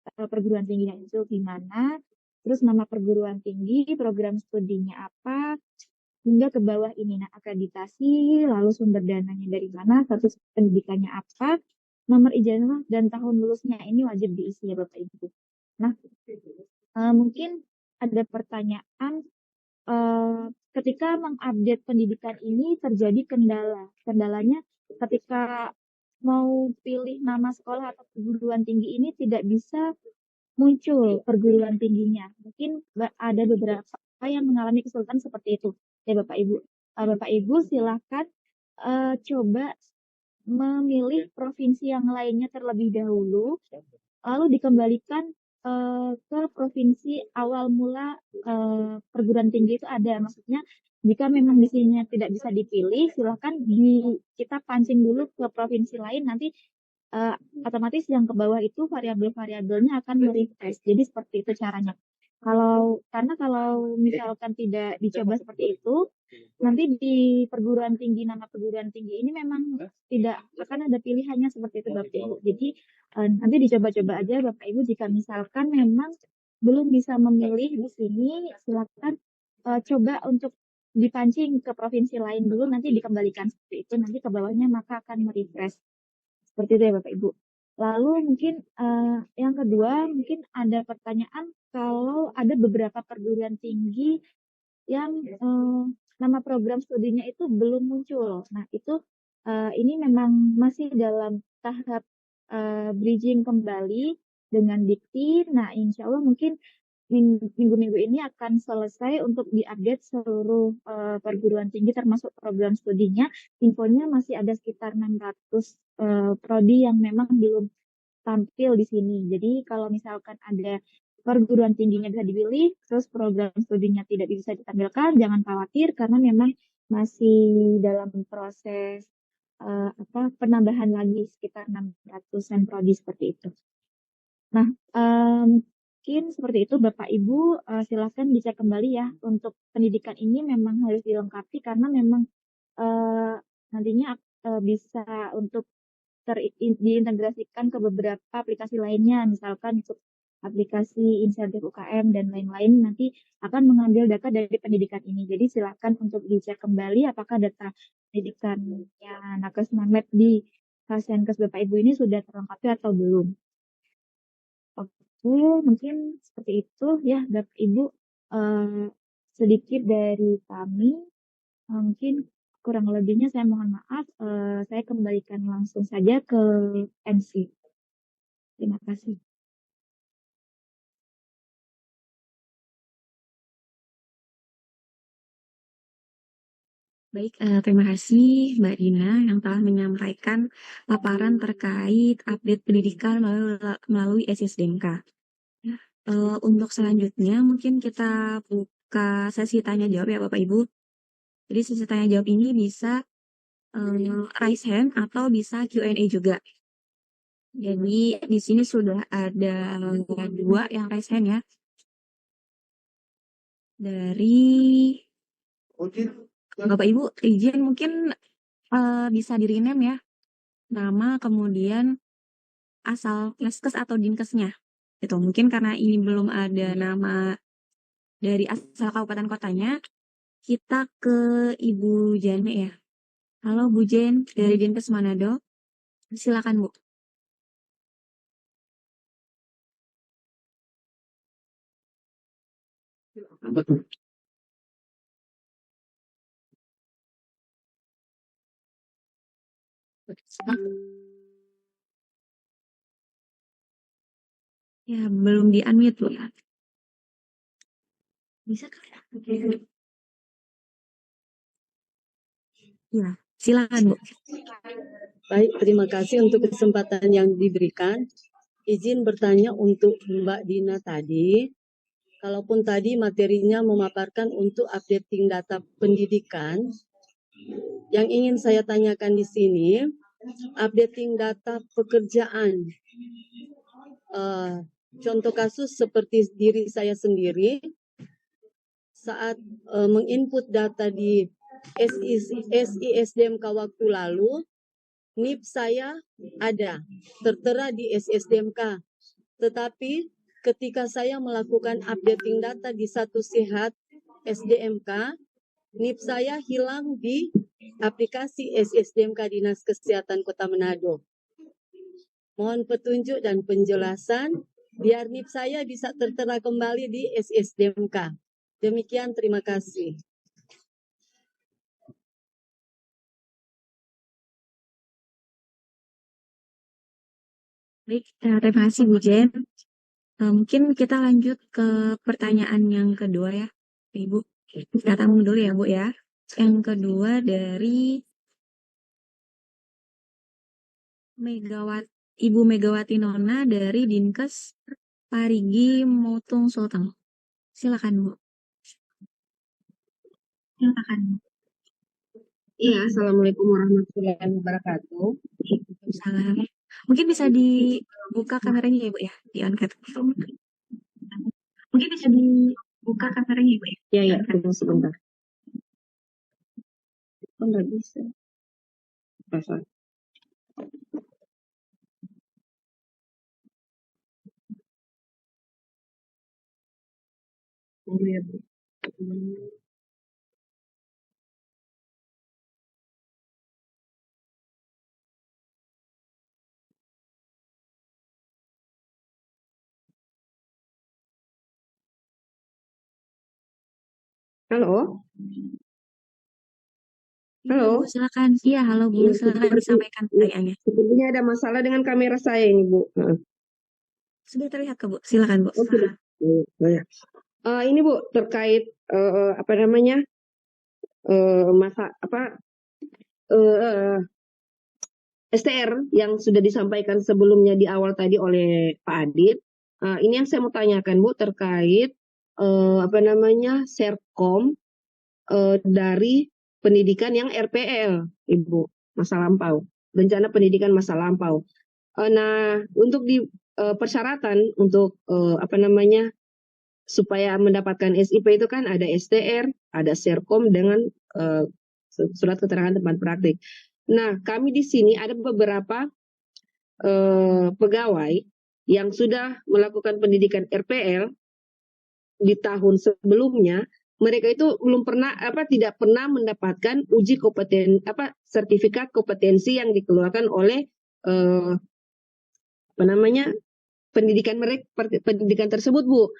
perguruan tingginya itu gimana, terus nama perguruan tinggi, program studinya apa, hingga ke bawah ini. Nah, akreditasi, lalu sumber dananya dari mana, status pendidikannya apa, nomor ijazah dan tahun lulusnya ini wajib diisi ya Bapak Ibu. Nah, mungkin ada pertanyaan ketika mengupdate pendidikan ini terjadi kendala. Kendalanya ketika mau pilih nama sekolah atau perguruan tinggi ini tidak bisa muncul perguruan tingginya. Mungkin ada beberapa yang mengalami kesulitan seperti itu. Ya Bapak Ibu. Bapak Ibu silakan coba memilih provinsi yang lainnya terlebih dahulu, lalu dikembalikan ke provinsi awal mula perguruan tinggi itu ada. Maksudnya jika memang di sini tidak bisa dipilih, silakan kita pancing dulu ke provinsi lain, nanti otomatis yang ke bawah itu variabel-variabelnya akan merefresh. Jadi seperti itu caranya. Karena kalau misalkan tidak dicoba seperti itu, nanti di perguruan tinggi, nama perguruan tinggi ini memang tidak akan ada pilihannya seperti itu Bapak Ibu. Jadi nanti dicoba-coba aja Bapak Ibu, jika misalkan memang belum bisa memilih di sini, silakan coba untuk dipancing ke provinsi lain dulu, nanti dikembalikan seperti itu, nanti ke bawahnya maka akan merefresh. Seperti itu ya Bapak Ibu. Lalu mungkin yang kedua, mungkin ada pertanyaan kalau ada beberapa perguruan tinggi yang nama program studinya itu belum muncul. Nah, itu ini memang masih dalam tahap bridging kembali dengan Dikti. Nah, insya Allah mungkin minggu-minggu ini akan selesai untuk diupdate seluruh perguruan tinggi termasuk program studinya. Infonya masih ada sekitar 600 prodi yang memang belum tampil di sini. Jadi kalau misalkan ada perguruan tingginya bisa dipilih, terus program studinya tidak bisa ditampilkan, jangan khawatir karena memang masih dalam proses penambahan lagi sekitar 600-an prodi seperti itu. Nah, mungkin seperti itu Bapak Ibu, silakan dicek kembali ya untuk pendidikan ini memang harus dilengkapi karena memang eh, nantinya bisa untuk diintegrasikan ke beberapa aplikasi lainnya, misalkan untuk aplikasi insentif UKM dan lain-lain nanti akan mengambil data dari pendidikan ini. Jadi silakan untuk dicek kembali apakah data pendidikannya Nakes Namet di Kasienkes Bapak Ibu ini sudah terlengkapi atau belum. Oke, mungkin seperti itu ya Bapak Ibu. eh, Sedikit dari kami. Mungkin kurang lebihnya saya mohon maaf. Saya kembalikan langsung saja ke MC. Terima kasih. Baik, terima kasih Mbak Dina yang telah menyampaikan paparan terkait update pendidikan melalui SSDMK. Untuk selanjutnya mungkin kita buka sesi tanya jawab ya Bapak Ibu. Jadi sesi tanya jawab ini bisa raise hand atau bisa Q&A juga. Jadi di sini sudah ada 2 yang raise hand ya. Dari Bapak Ibu izin mungkin bisa di rename ya. Nama kemudian asal Keskes atau Dinkesnya. Itu mungkin karena ini belum ada nama dari asal kabupaten kotanya, kita ke Ibu Jane ya. Halo Bu Jen dari Dinkes Manado. Silakan Bu. Ya, belum di-unmute Bu ya. Bisa kan? Ya, silakan Bu. Baik, terima kasih untuk kesempatan yang diberikan. Izin bertanya untuk Mbak Dina tadi, kalaupun tadi materinya memaparkan untuk updating data pendidikan, yang ingin saya tanyakan di sini, updating data pekerjaan. Contoh kasus seperti diri saya sendiri, saat menginput data di SISDMK waktu lalu, NIP saya ada, tertera di SSDMK. Tetapi ketika saya melakukan updating data di Satu Sehat SDMK, NIP saya hilang di aplikasi SSDMK Dinas Kesehatan Kota Manado. Mohon petunjuk dan penjelasan biar NIP saya bisa tertera kembali di SSDMK. Demikian, terima kasih. Baik, terima kasih Bu Jen. Mungkin kita lanjut ke pertanyaan yang kedua ya, Ibu. Kita tamu dulu ya Bu ya. Yang kedua dari Ibu Megawati Nona dari Dinkes Parigi Motong Sulteng. Silakan Bu. Silakan. Iya, Assalamualaikum warahmatullahi wabarakatuh. Salam. Mungkin bisa dibuka kameranya ya Bu ya, di on cam. Mungkin bisa dibuka kameranya ya Bu ya. Ya, tunggu sebentar. Oh, nggak bisa. Pasal. Tunggu ya, Bu. Halo. Iya, Halo. Bu, silakan. Iya, halo Bu, Iya, silakan disampaikan pertanyaannya. sepertinya ada masalah dengan kamera saya ini, Bu. Sudah terlihat ke Bu, silakan Bu. Oh, sudah. Banyak. Ini Bu terkait apa namanya STR yang sudah disampaikan sebelumnya di awal tadi oleh Pak Adit. Ini yang saya mau tanyakan Bu terkait apa namanya Serkom dari pendidikan yang RPL, Ibu, masa lampau, rencana pendidikan masa lampau. Nah, untuk di persyaratan untuk apa namanya supaya mendapatkan SIP itu kan ada STR, ada Serkom dengan surat keterangan tempat praktik. Nah, kami di sini ada beberapa pegawai yang sudah melakukan pendidikan RPL di tahun sebelumnya. Mereka itu tidak pernah mendapatkan uji sertifikat kompetensi yang dikeluarkan oleh pendidikan tersebut, Bu.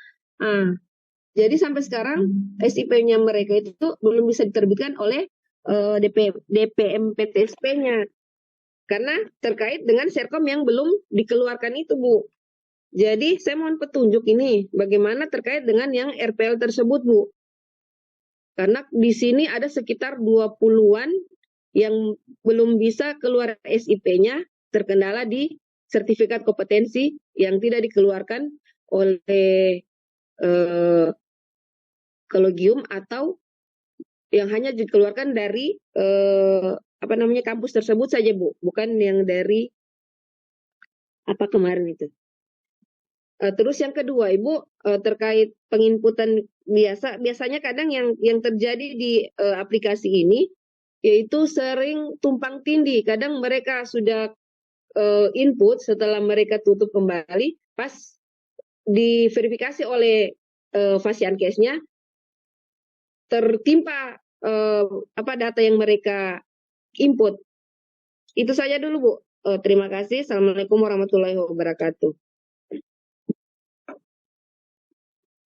Jadi sampai sekarang SIP-nya mereka itu belum bisa diterbitkan oleh DPMPTSP-nya karena terkait dengan Serkom yang belum dikeluarkan itu, Bu. Jadi saya mohon petunjuk ini bagaimana terkait dengan yang RPL tersebut, Bu. Karena di sini ada sekitar 20-an yang belum bisa keluar SIP-nya terkendala di sertifikat kompetensi yang tidak dikeluarkan oleh kolegium atau yang hanya dikeluarkan dari kampus tersebut saja, Bu, bukan yang dari kemarin itu. Terus yang kedua, Ibu, terkait penginputan biasanya kadang yang terjadi di aplikasi ini yaitu sering tumpang tindih. Kadang mereka sudah input setelah mereka tutup kembali, pas diverifikasi oleh Fasiankesnya tertimpa data yang mereka input. Itu saja dulu, Bu. Terima kasih. Assalamualaikum warahmatullahi wabarakatuh.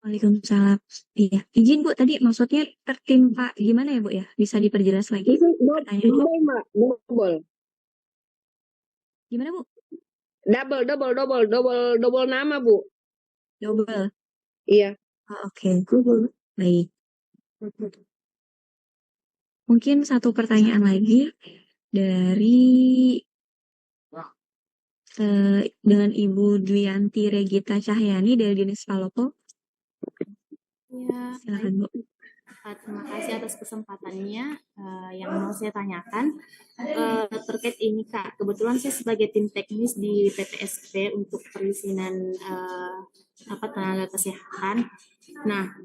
Waalaikumsalam. Iya, izin Bu, tadi maksudnya tertimpa gimana ya Bu ya? Bisa diperjelas lagi pertanyaannya? Double. Gimana Bu? Double nama, Bu. Double. Iya. Oh, oke. Baik. Mungkin satu pertanyaan lagi dari dengan Ibu Dwianti Regita Cahyani dari Dinas Palopo. Ya, Silakan Bu. terima kasih atas kesempatannya. Yang mau saya tanyakan terkait ini Kak, kebetulan saya sebagai tim teknis di PTSP untuk perizinan tenaga kesehatan. Nah,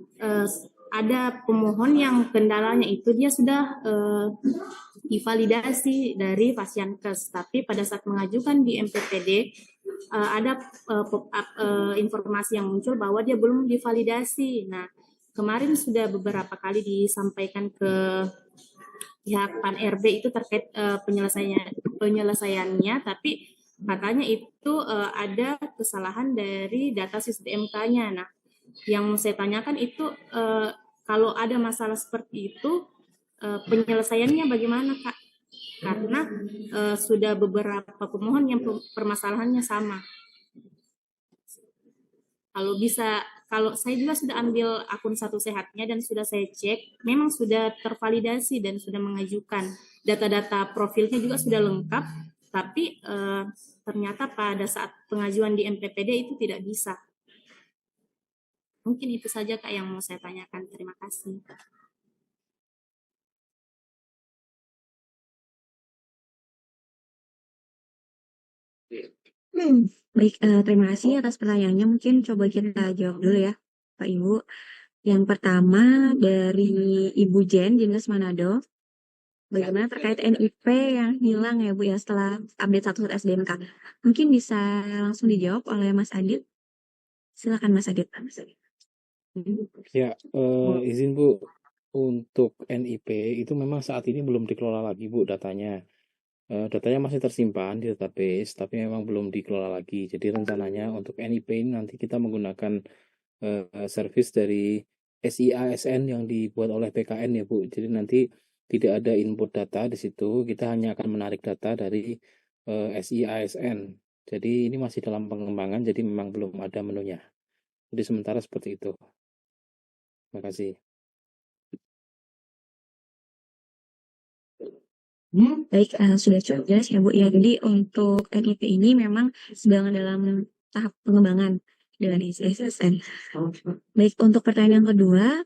ada pemohon yang kendalanya itu dia sudah divalidasi dari Fasiankes, tapi pada saat mengajukan di MPPD ada informasi yang muncul bahwa dia belum divalidasi. Nah, kemarin sudah beberapa kali disampaikan ke pihak PAN-RB itu terkait penyelesaiannya, tapi katanya itu ada kesalahan dari data sistem MK-nya. Nah, yang saya tanyakan itu kalau ada masalah seperti itu penyelesaiannya bagaimana Kak? Karena sudah beberapa pemohon yang permasalahannya sama. Kalau saya juga sudah ambil akun Satu Sehatnya dan sudah saya cek, memang sudah tervalidasi dan sudah mengajukan. Data-data profilnya juga sudah lengkap, tapi ternyata pada saat pengajuan di MPPD itu tidak bisa. Mungkin itu saja Kak yang mau saya tanyakan. Terima kasih. Baik, terima kasih atas pertanyaannya. Mungkin coba kita jawab dulu ya, Pak Ibu. Yang pertama dari Ibu Jen, Dinas Manado. Bagaimana terkait NIP yang hilang ya Bu ya setelah update 1 SDMK? Mungkin bisa langsung dijawab oleh Mas Adit. Silakan Mas Adit. Ya, izin Bu, untuk NIP itu memang saat ini belum dikelola lagi Bu datanya. Datanya masih tersimpan di database, tapi memang belum dikelola lagi. Jadi rencananya untuk NIP ini nanti kita menggunakan service dari SIASN yang dibuat oleh PKN ya Bu. Jadi nanti tidak ada input data di situ, kita hanya akan menarik data dari SIASN. Jadi ini masih dalam pengembangan, jadi memang belum ada menunya. Jadi sementara seperti itu. Terima kasih. Baik, sudah cukup jelas ya Bu ya. Jadi untuk NIP ini memang sedang dalam tahap pengembangan dengan SSN. Baik, untuk pertanyaan yang kedua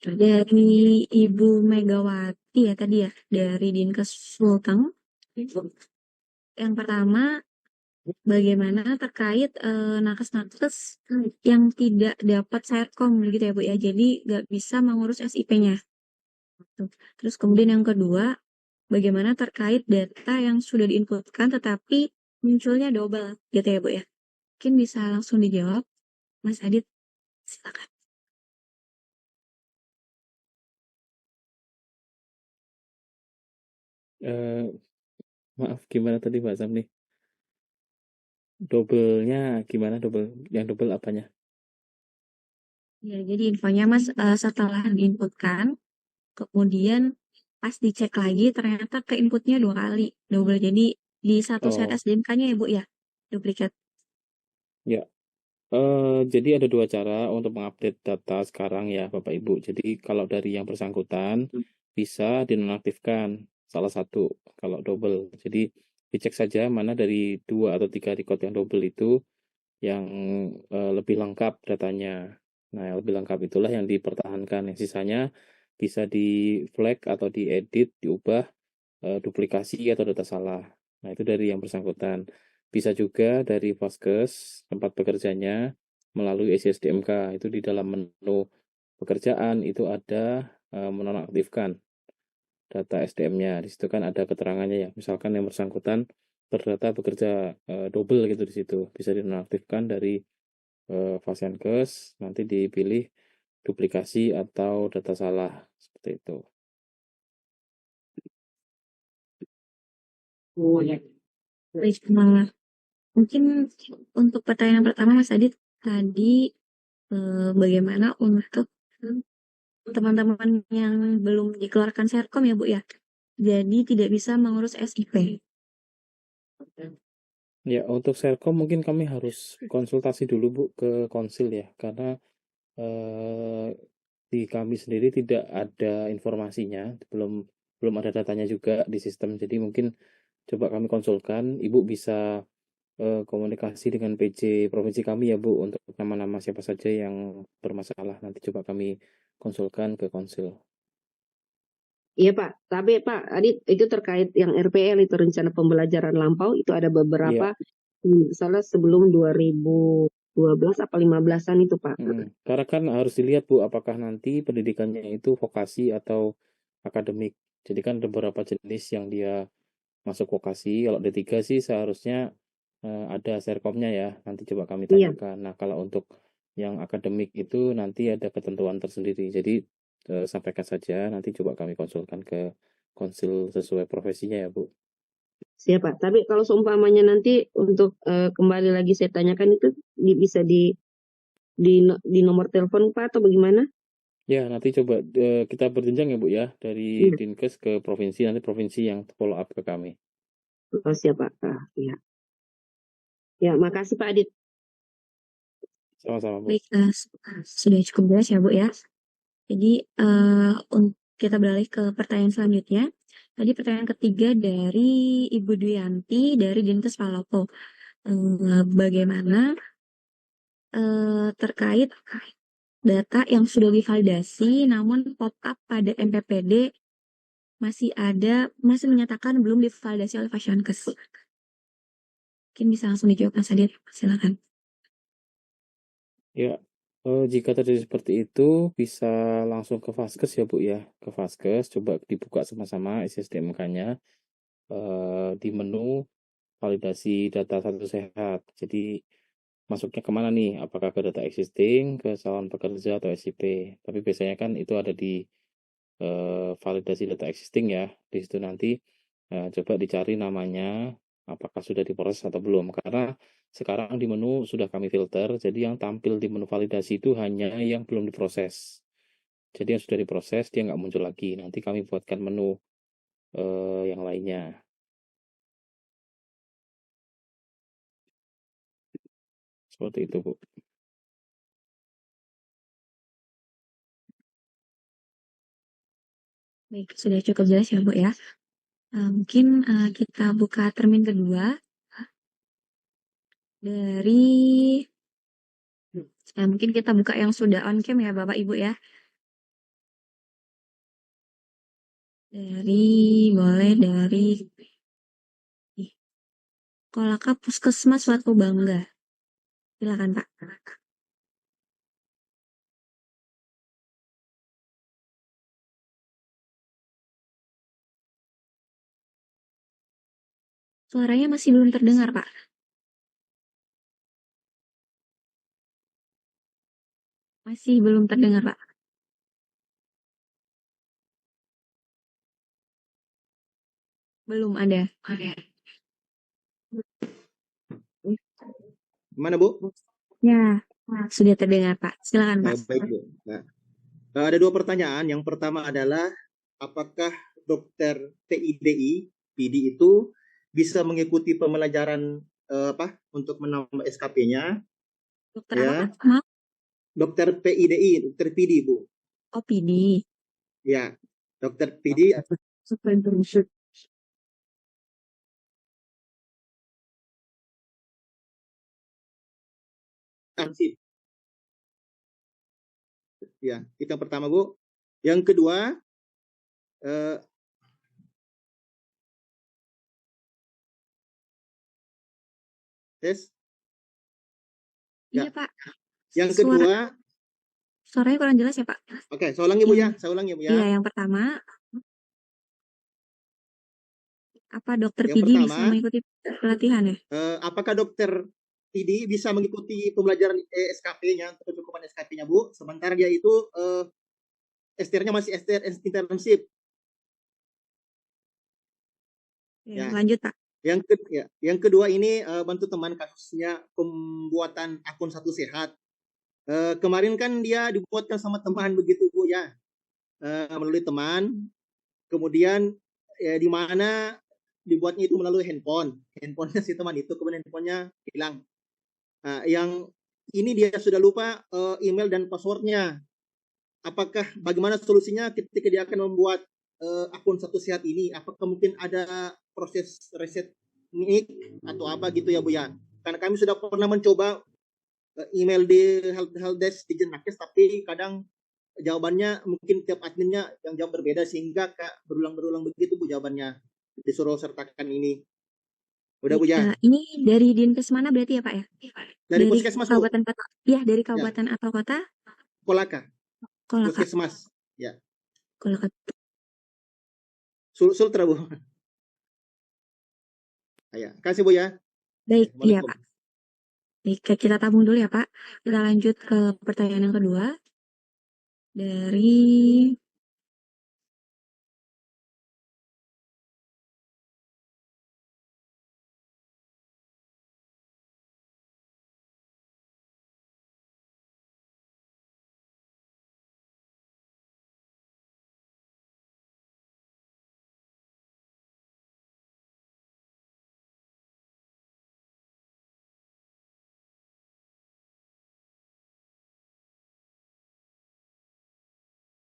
dari Ibu Megawati ya tadi ya, dari Dinkes Sulteng. Yang pertama, bagaimana terkait nakes-nakes yang tidak dapat Serkom gitu ya Bu ya, jadi nggak bisa mengurus SIP-nya. Terus kemudian yang kedua, bagaimana terkait data yang sudah diinputkan tetapi munculnya double gitu ya Bu ya. Mungkin bisa langsung dijawab, Mas Adit, silakan. Maaf, gimana tadi Mbak Sam nih? Double-nya gimana? Yang double apanya? Ya, jadi infonya Mas setelah diinputkan, kemudian pas dicek lagi ternyata ke inputnya 2 kali double. Jadi di satu set Oh, SDMK-nya ya Bu ya, duplikat. ya. Jadi ada 2 cara untuk mengupdate data sekarang ya Bapak Ibu. Jadi kalau dari yang bersangkutan bisa dinonaktifkan salah satu kalau double. Jadi dicek saja mana dari 2 atau 3 record yang double itu yang lebih lengkap datanya. Nah, yang lebih lengkap itulah yang dipertahankan. Yang sisanya bisa di flag atau diedit, diubah, duplikasi atau data salah. Nah, itu dari yang bersangkutan. Bisa juga dari Vaskes, tempat bekerjanya, melalui SISDMK. Itu di dalam menu pekerjaan itu ada menonaktifkan data SDM-nya. Di situ kan ada keterangannya ya. Misalkan yang bersangkutan terdata bekerja double gitu di situ. Bisa dinonaktifkan dari Vaskes, nanti dipilih duplikasi atau data salah seperti itu. Oh ya. Baik, mungkin untuk pertanyaan pertama Mas Adit tadi bagaimana untuk teman-teman yang belum dikeluarkan Serkom ya Bu ya, jadi tidak bisa mengurus SIP. Ya, untuk Serkom mungkin kami harus konsultasi dulu Bu ke konsil ya, karena di kami sendiri tidak ada informasinya, belum ada datanya juga di sistem. Jadi mungkin coba kami konsulkan, Ibu bisa komunikasi dengan PJ provinsi kami ya Bu untuk nama-nama siapa saja yang bermasalah. Nanti coba kami konsulkan ke konsil. Iya Pak, tapi Pak Adit itu terkait yang RPL itu rencana pembelajaran lampau itu ada Iya. beberapa salah sebelum 2012 apa 15-an itu Pak. Karena kan harus dilihat Bu, apakah nanti pendidikannya itu vokasi atau akademik. Jadi kan ada beberapa jenis yang dia masuk vokasi. Kalau D3 sih seharusnya ada Serkomnya ya. Nanti coba kami Iya. tanyakan. Nah, kalau untuk yang akademik itu nanti ada ketentuan tersendiri. Jadi sampaikan saja, nanti coba kami konsulkan ke konsil sesuai profesinya ya Bu. Siap Pak, tapi kalau seumpamanya nanti untuk kembali lagi saya tanyakan itu bisa di nomor telepon Pak atau bagaimana? Ya, nanti coba kita berjenjang ya Bu ya, dari Iya. Dinkes ke provinsi, nanti provinsi yang follow up ke kami. Oh, siap Pak. Iya. Ya, makasih Pak Adit. Sama-sama Bu. Baik, sudah cukup jelas ya Bu ya. Jadi kita beralih ke pertanyaan selanjutnya. Tadi pertanyaan ketiga dari Ibu Duyanti dari Dinkes Palopo. Bagaimana terkait data yang sudah divalidasi namun pop up pada MPPD masih menyatakan belum divalidasi oleh Vaskes. Mungkin bisa langsung dijawab Mas Adit, silakan. Ya, jika terjadi seperti itu bisa langsung ke Vaskes ya Bu ya, ke Vaskes coba dibuka sama-sama SSDMK-nya di menu validasi data satu sehat. Jadi masuknya kemana nih? Apakah ke data existing, ke calon pekerja atau SIP? Tapi biasanya kan itu ada di validasi data existing ya. Di situ nanti coba dicari namanya, apakah sudah diproses atau belum. Karena sekarang di menu sudah kami filter, jadi yang tampil di menu validasi itu hanya yang belum diproses. Jadi yang sudah diproses dia nggak muncul lagi. Nanti kami buatkan menu yang lainnya. Seperti itu, Bu. Baik, sudah cukup jelas ya Bu ya. Mungkin kita buka termin kedua dari mungkin kita buka yang sudah on cam ya Bapak Ibu ya. Boleh dari Kolaka Puskesmas Watu Bangga. Silakan Pak. Suaranya masih belum terdengar, Pak. Masih belum terdengar, Pak. Belum ada. Gimana, Bu? Ya, sudah terdengar, Pak. Silakan, Pak. Baik, Bu. Nah, ada dua pertanyaan. Yang pertama adalah, apakah dokter PD itu bisa mengikuti pembelajaran untuk menambah SKP-nya? Dokter Ya. apa, Pak? Maaf. Dokter dokter PD, Bu. Oh, PD. Ya, dokter PD. Ya, itu yang pertama, Bu. Yang kedua, tes. Iya, Ya. Pak. Yang kedua, suaranya kurang jelas ya, Pak. Oke, saya ulangi, Bu ya. Saya ulangi, Bu ya. Iya, yang pertama, apa dokter Yang PD pertama, bisa mengikuti pelatihan ya? Apakah dokter PD bisa mengikuti pembelajaran SKP-nya, kecukupan SKP-nya, Bu? Sementara dia itu STR-nya masih STR internship. Ya, lanjut, Pak. Yang kedua ini bantu teman kasusnya pembuatan akun Satu Sehat. Kemarin kan dia dibuatkan sama teman begitu, Bu ya, melalui teman. Kemudian di mana dibuatnya itu melalui handphonenya si teman itu, kemudian handphonenya hilang. Yang ini dia sudah lupa email dan passwordnya. Bagaimana solusinya ketika dia akan membuat akun Satu Sehat ini? Apakah mungkin ada proses reset nik atau apa gitu ya, Bu ya? Karena kami sudah pernah mencoba email di helpdesk di Jenakes, tapi kadang jawabannya mungkin tiap adminnya yang jawab berbeda, sehingga berulang-berulang begitu, Bu, jawabannya. Disuruh sertakan ini. Udah, Bu ya? Ini dari Dinkes mana berarti ya, Pak ya? Dari Puskesmas, Bu. Kabupaten kota. Ya, dari kabupaten atau kota? Kolaka. Kolaka. Puskesmas. Ya. Kolaka. Sultra, Bu. Ya, kasih, Bu ya. Baik, iya Pak. Baik, kita tabung dulu ya Pak. Kita lanjut ke pertanyaan yang kedua. Dari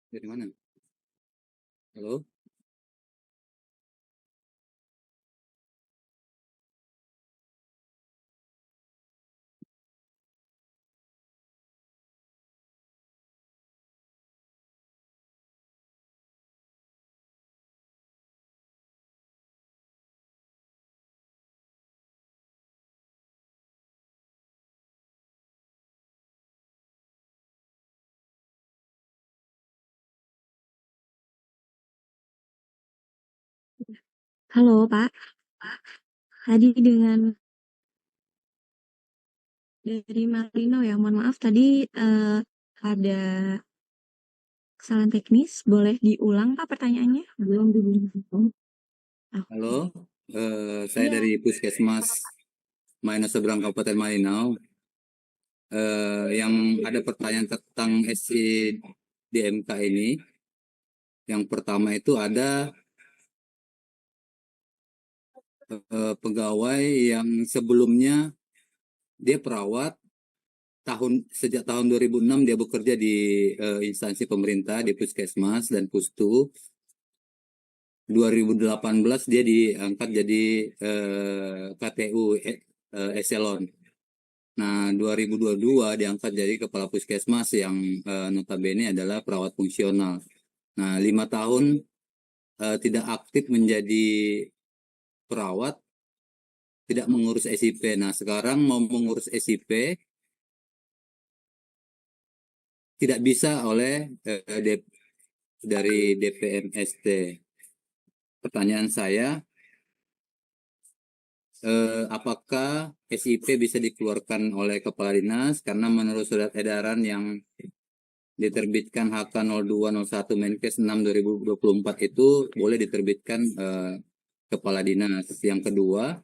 dari mana? Halo? halo Pak. Tadi dari Marlino ya, mohon maaf tadi ada kesalahan teknis. Boleh diulang Pak pertanyaannya? Belum diulang. Halo, saya dari Puskesmas Malinau Seberang Kabupaten Malinau. Yang ada pertanyaan tentang SIDMK SDMK ini, yang pertama itu ada pegawai yang sebelumnya dia perawat, sejak tahun 2006 dia bekerja di instansi pemerintah, di Puskesmas dan Pustu. 2018 dia diangkat jadi KTU Eselon. Nah, 2022 diangkat jadi kepala Puskesmas yang notabene adalah perawat fungsional. Nah, 5 tahun tidak aktif menjadi perawat, tidak mengurus SIP. Nah, sekarang mau mengurus SIP tidak bisa oleh dari DPMST. Pertanyaan saya, apakah SIP bisa dikeluarkan oleh Kepala Dinas? Karena menurut surat edaran yang diterbitkan HK 0201 Menkes 6 2024 itu boleh diterbitkan Kepala Dinas. Yang kedua,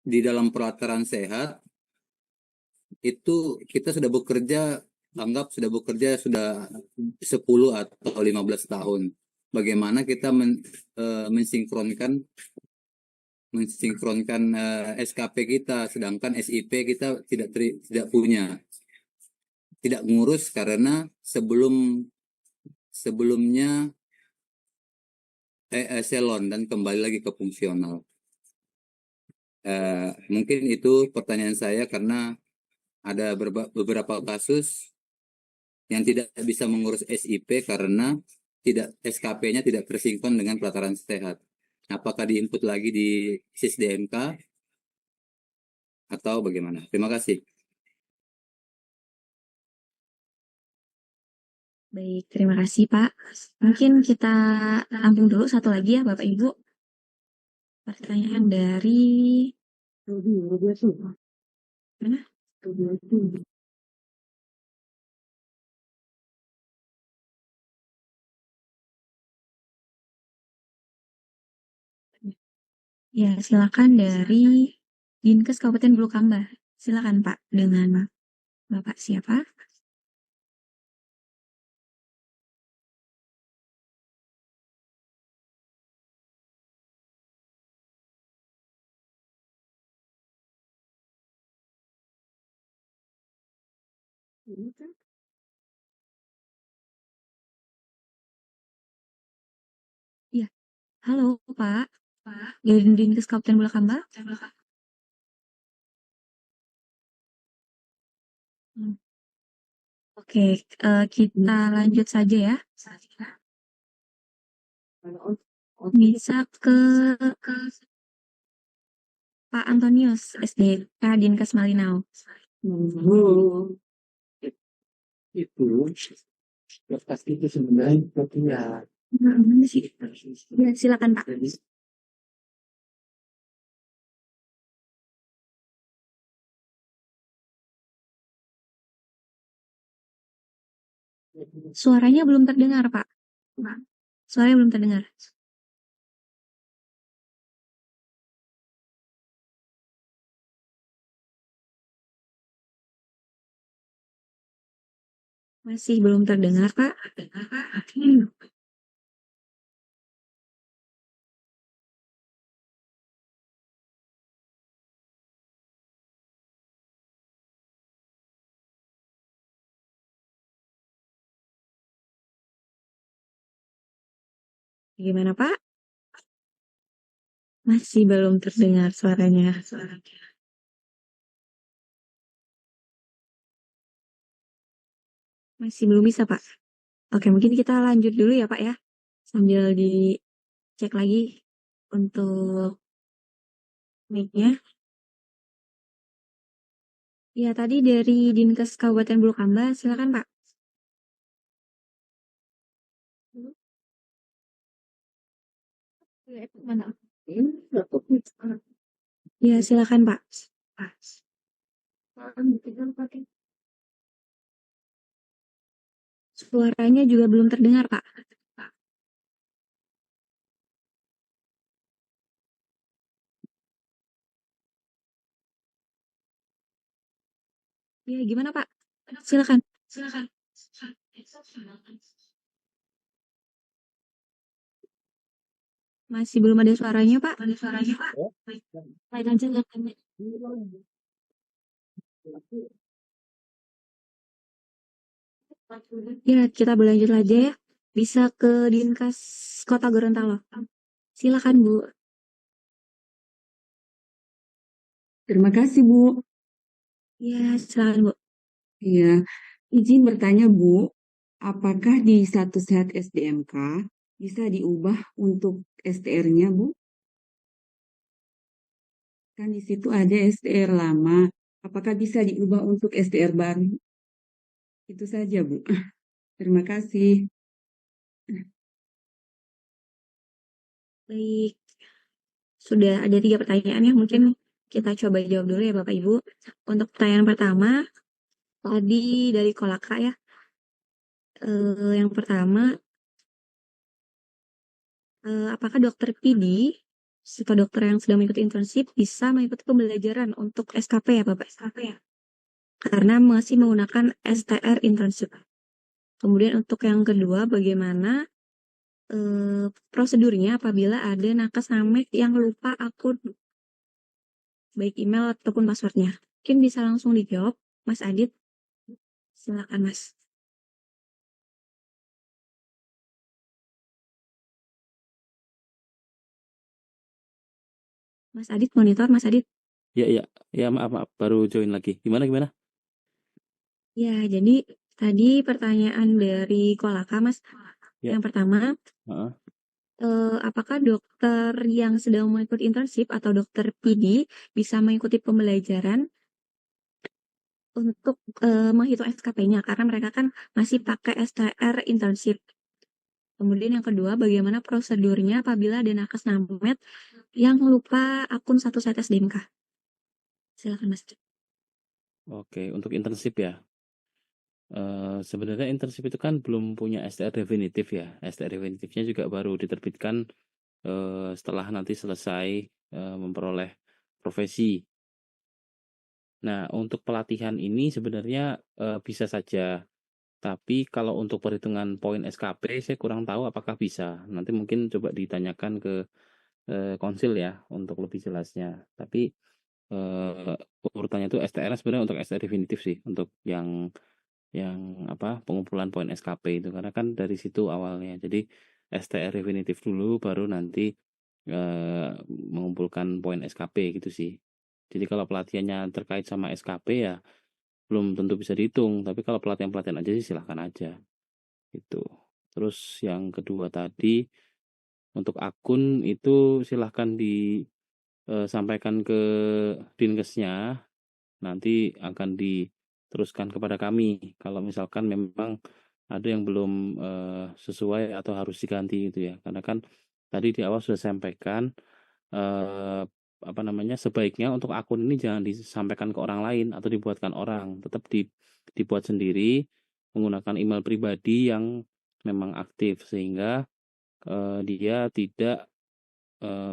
di dalam pelataran sehat itu kita sudah bekerja, anggap sudah bekerja sudah 10 atau 15 tahun. Bagaimana kita mensinkronkan SKP kita, sedangkan SIP kita tidak punya, tidak ngurus karena sebelumnya eselon dan kembali lagi ke fungsional. Mungkin itu pertanyaan saya karena ada beberapa kasus yang tidak bisa mengurus SIP karena SKP-nya tidak tersinkron dengan pelataran sehat. Apakah diinput lagi di SISDMK atau bagaimana? Terima kasih. Baik, terima kasih Pak. Mungkin kita tampung dulu satu lagi ya Bapak Ibu. Pertanyaan dari mana? Ya, silakan dari Dinkes Kabupaten Bulukumba. Silakan Pak, dengan Bapak siapa? Ya, halo Pak. Dari Dinkes Kabupaten Bulukumba. Oke, kita lanjut saja ya. Bisa ke Pak Antonius, SDK Dinkes Malinau. Itu lepas itu sebenarnya tapi ya Ya, silakan Pak. Suaranya belum terdengar Pak. Suaranya belum terdengar. Masih belum terdengar Pak. Gimana Pak? Masih belum terdengar suaranya. Masih belum bisa Pak. Oke, mungkin kita lanjut dulu ya Pak ya. Sambil dicek lagi untuk mic-nya. Ya, tadi dari Dinkes Kabupaten Bulukumba, silakan Pak. Mana? Ya, silakan Pak. Suaranya juga belum terdengar Pak. Ya, gimana Pak? Silakan. Masih belum ada suaranya, Pak. Baik, lanjut. Ya, kita berlanjut aja ya. Bisa ke Dinkes Kota Gorontalo. Silakan, Bu. Terima kasih, Bu. Ya, silakan, Bu. Iya, izin bertanya, Bu, apakah di satu sehat SDMK bisa diubah untuk STR-nya, Bu? Kan di situ ada STR lama. Apakah bisa diubah untuk STR baru? Itu saja, Bu. Terima kasih. Baik. Sudah ada 3 pertanyaan ya, mungkin kita coba jawab dulu ya Bapak Ibu. Untuk pertanyaan pertama, tadi dari Kolaka ya. Yang pertama, apakah dokter PD atau dokter yang sedang mengikuti internship bisa mengikuti pembelajaran untuk SKP ya Bapak? SKP ya? Karena masih menggunakan STR internship. Kemudian untuk yang kedua, bagaimana prosedurnya apabila ada nakes namek yang lupa akun baik email ataupun passwordnya. Mungkin bisa langsung dijawab, Mas Adit. Silakan, Mas. Mas Adit, monitor, Mas Adit. Ya, maaf, baru join lagi. Gimana? Ya, jadi tadi pertanyaan dari Kolaka, Mas. Ya. Yang pertama, Heeh. apakah dokter yang sedang mengikuti internship atau dokter PD bisa mengikuti pembelajaran untuk menghitung SKP-nya karena mereka kan masih pakai STR internship. Kemudian yang kedua, bagaimana prosedurnya apabila ada nakes namet yang lupa akun satu site SDMK? Silakan Mas. Oke, untuk internship ya. Sebenarnya internship itu kan belum punya STR definitif ya. STR definitifnya juga baru diterbitkan setelah nanti selesai memperoleh profesi. Nah, untuk pelatihan ini sebenarnya bisa saja. Tapi kalau untuk perhitungan poin SKP, saya kurang tahu apakah bisa. Nanti mungkin coba ditanyakan ke konsil ya untuk lebih jelasnya. Tapi urutannya itu STR sebenarnya untuk STR definitif sih, untuk yang pengumpulan poin SKP itu, karena kan dari situ awalnya. Jadi STR definitif dulu, baru nanti mengumpulkan poin SKP gitu sih. Jadi kalau pelatihannya terkait sama SKP ya belum tentu bisa dihitung, tapi kalau pelatihan aja sih silahkan aja itu. Terus yang kedua tadi untuk akun itu silahkan disampaikan ke Dinkesnya, nanti akan diteruskan kepada kami kalau misalkan memang ada yang belum sesuai atau harus diganti gitu ya, karena kan tadi di awal sudah sampaikan sebaiknya untuk akun ini jangan disampaikan ke orang lain atau dibuatkan orang, tetap dibuat sendiri menggunakan email pribadi yang memang aktif, sehingga dia tidak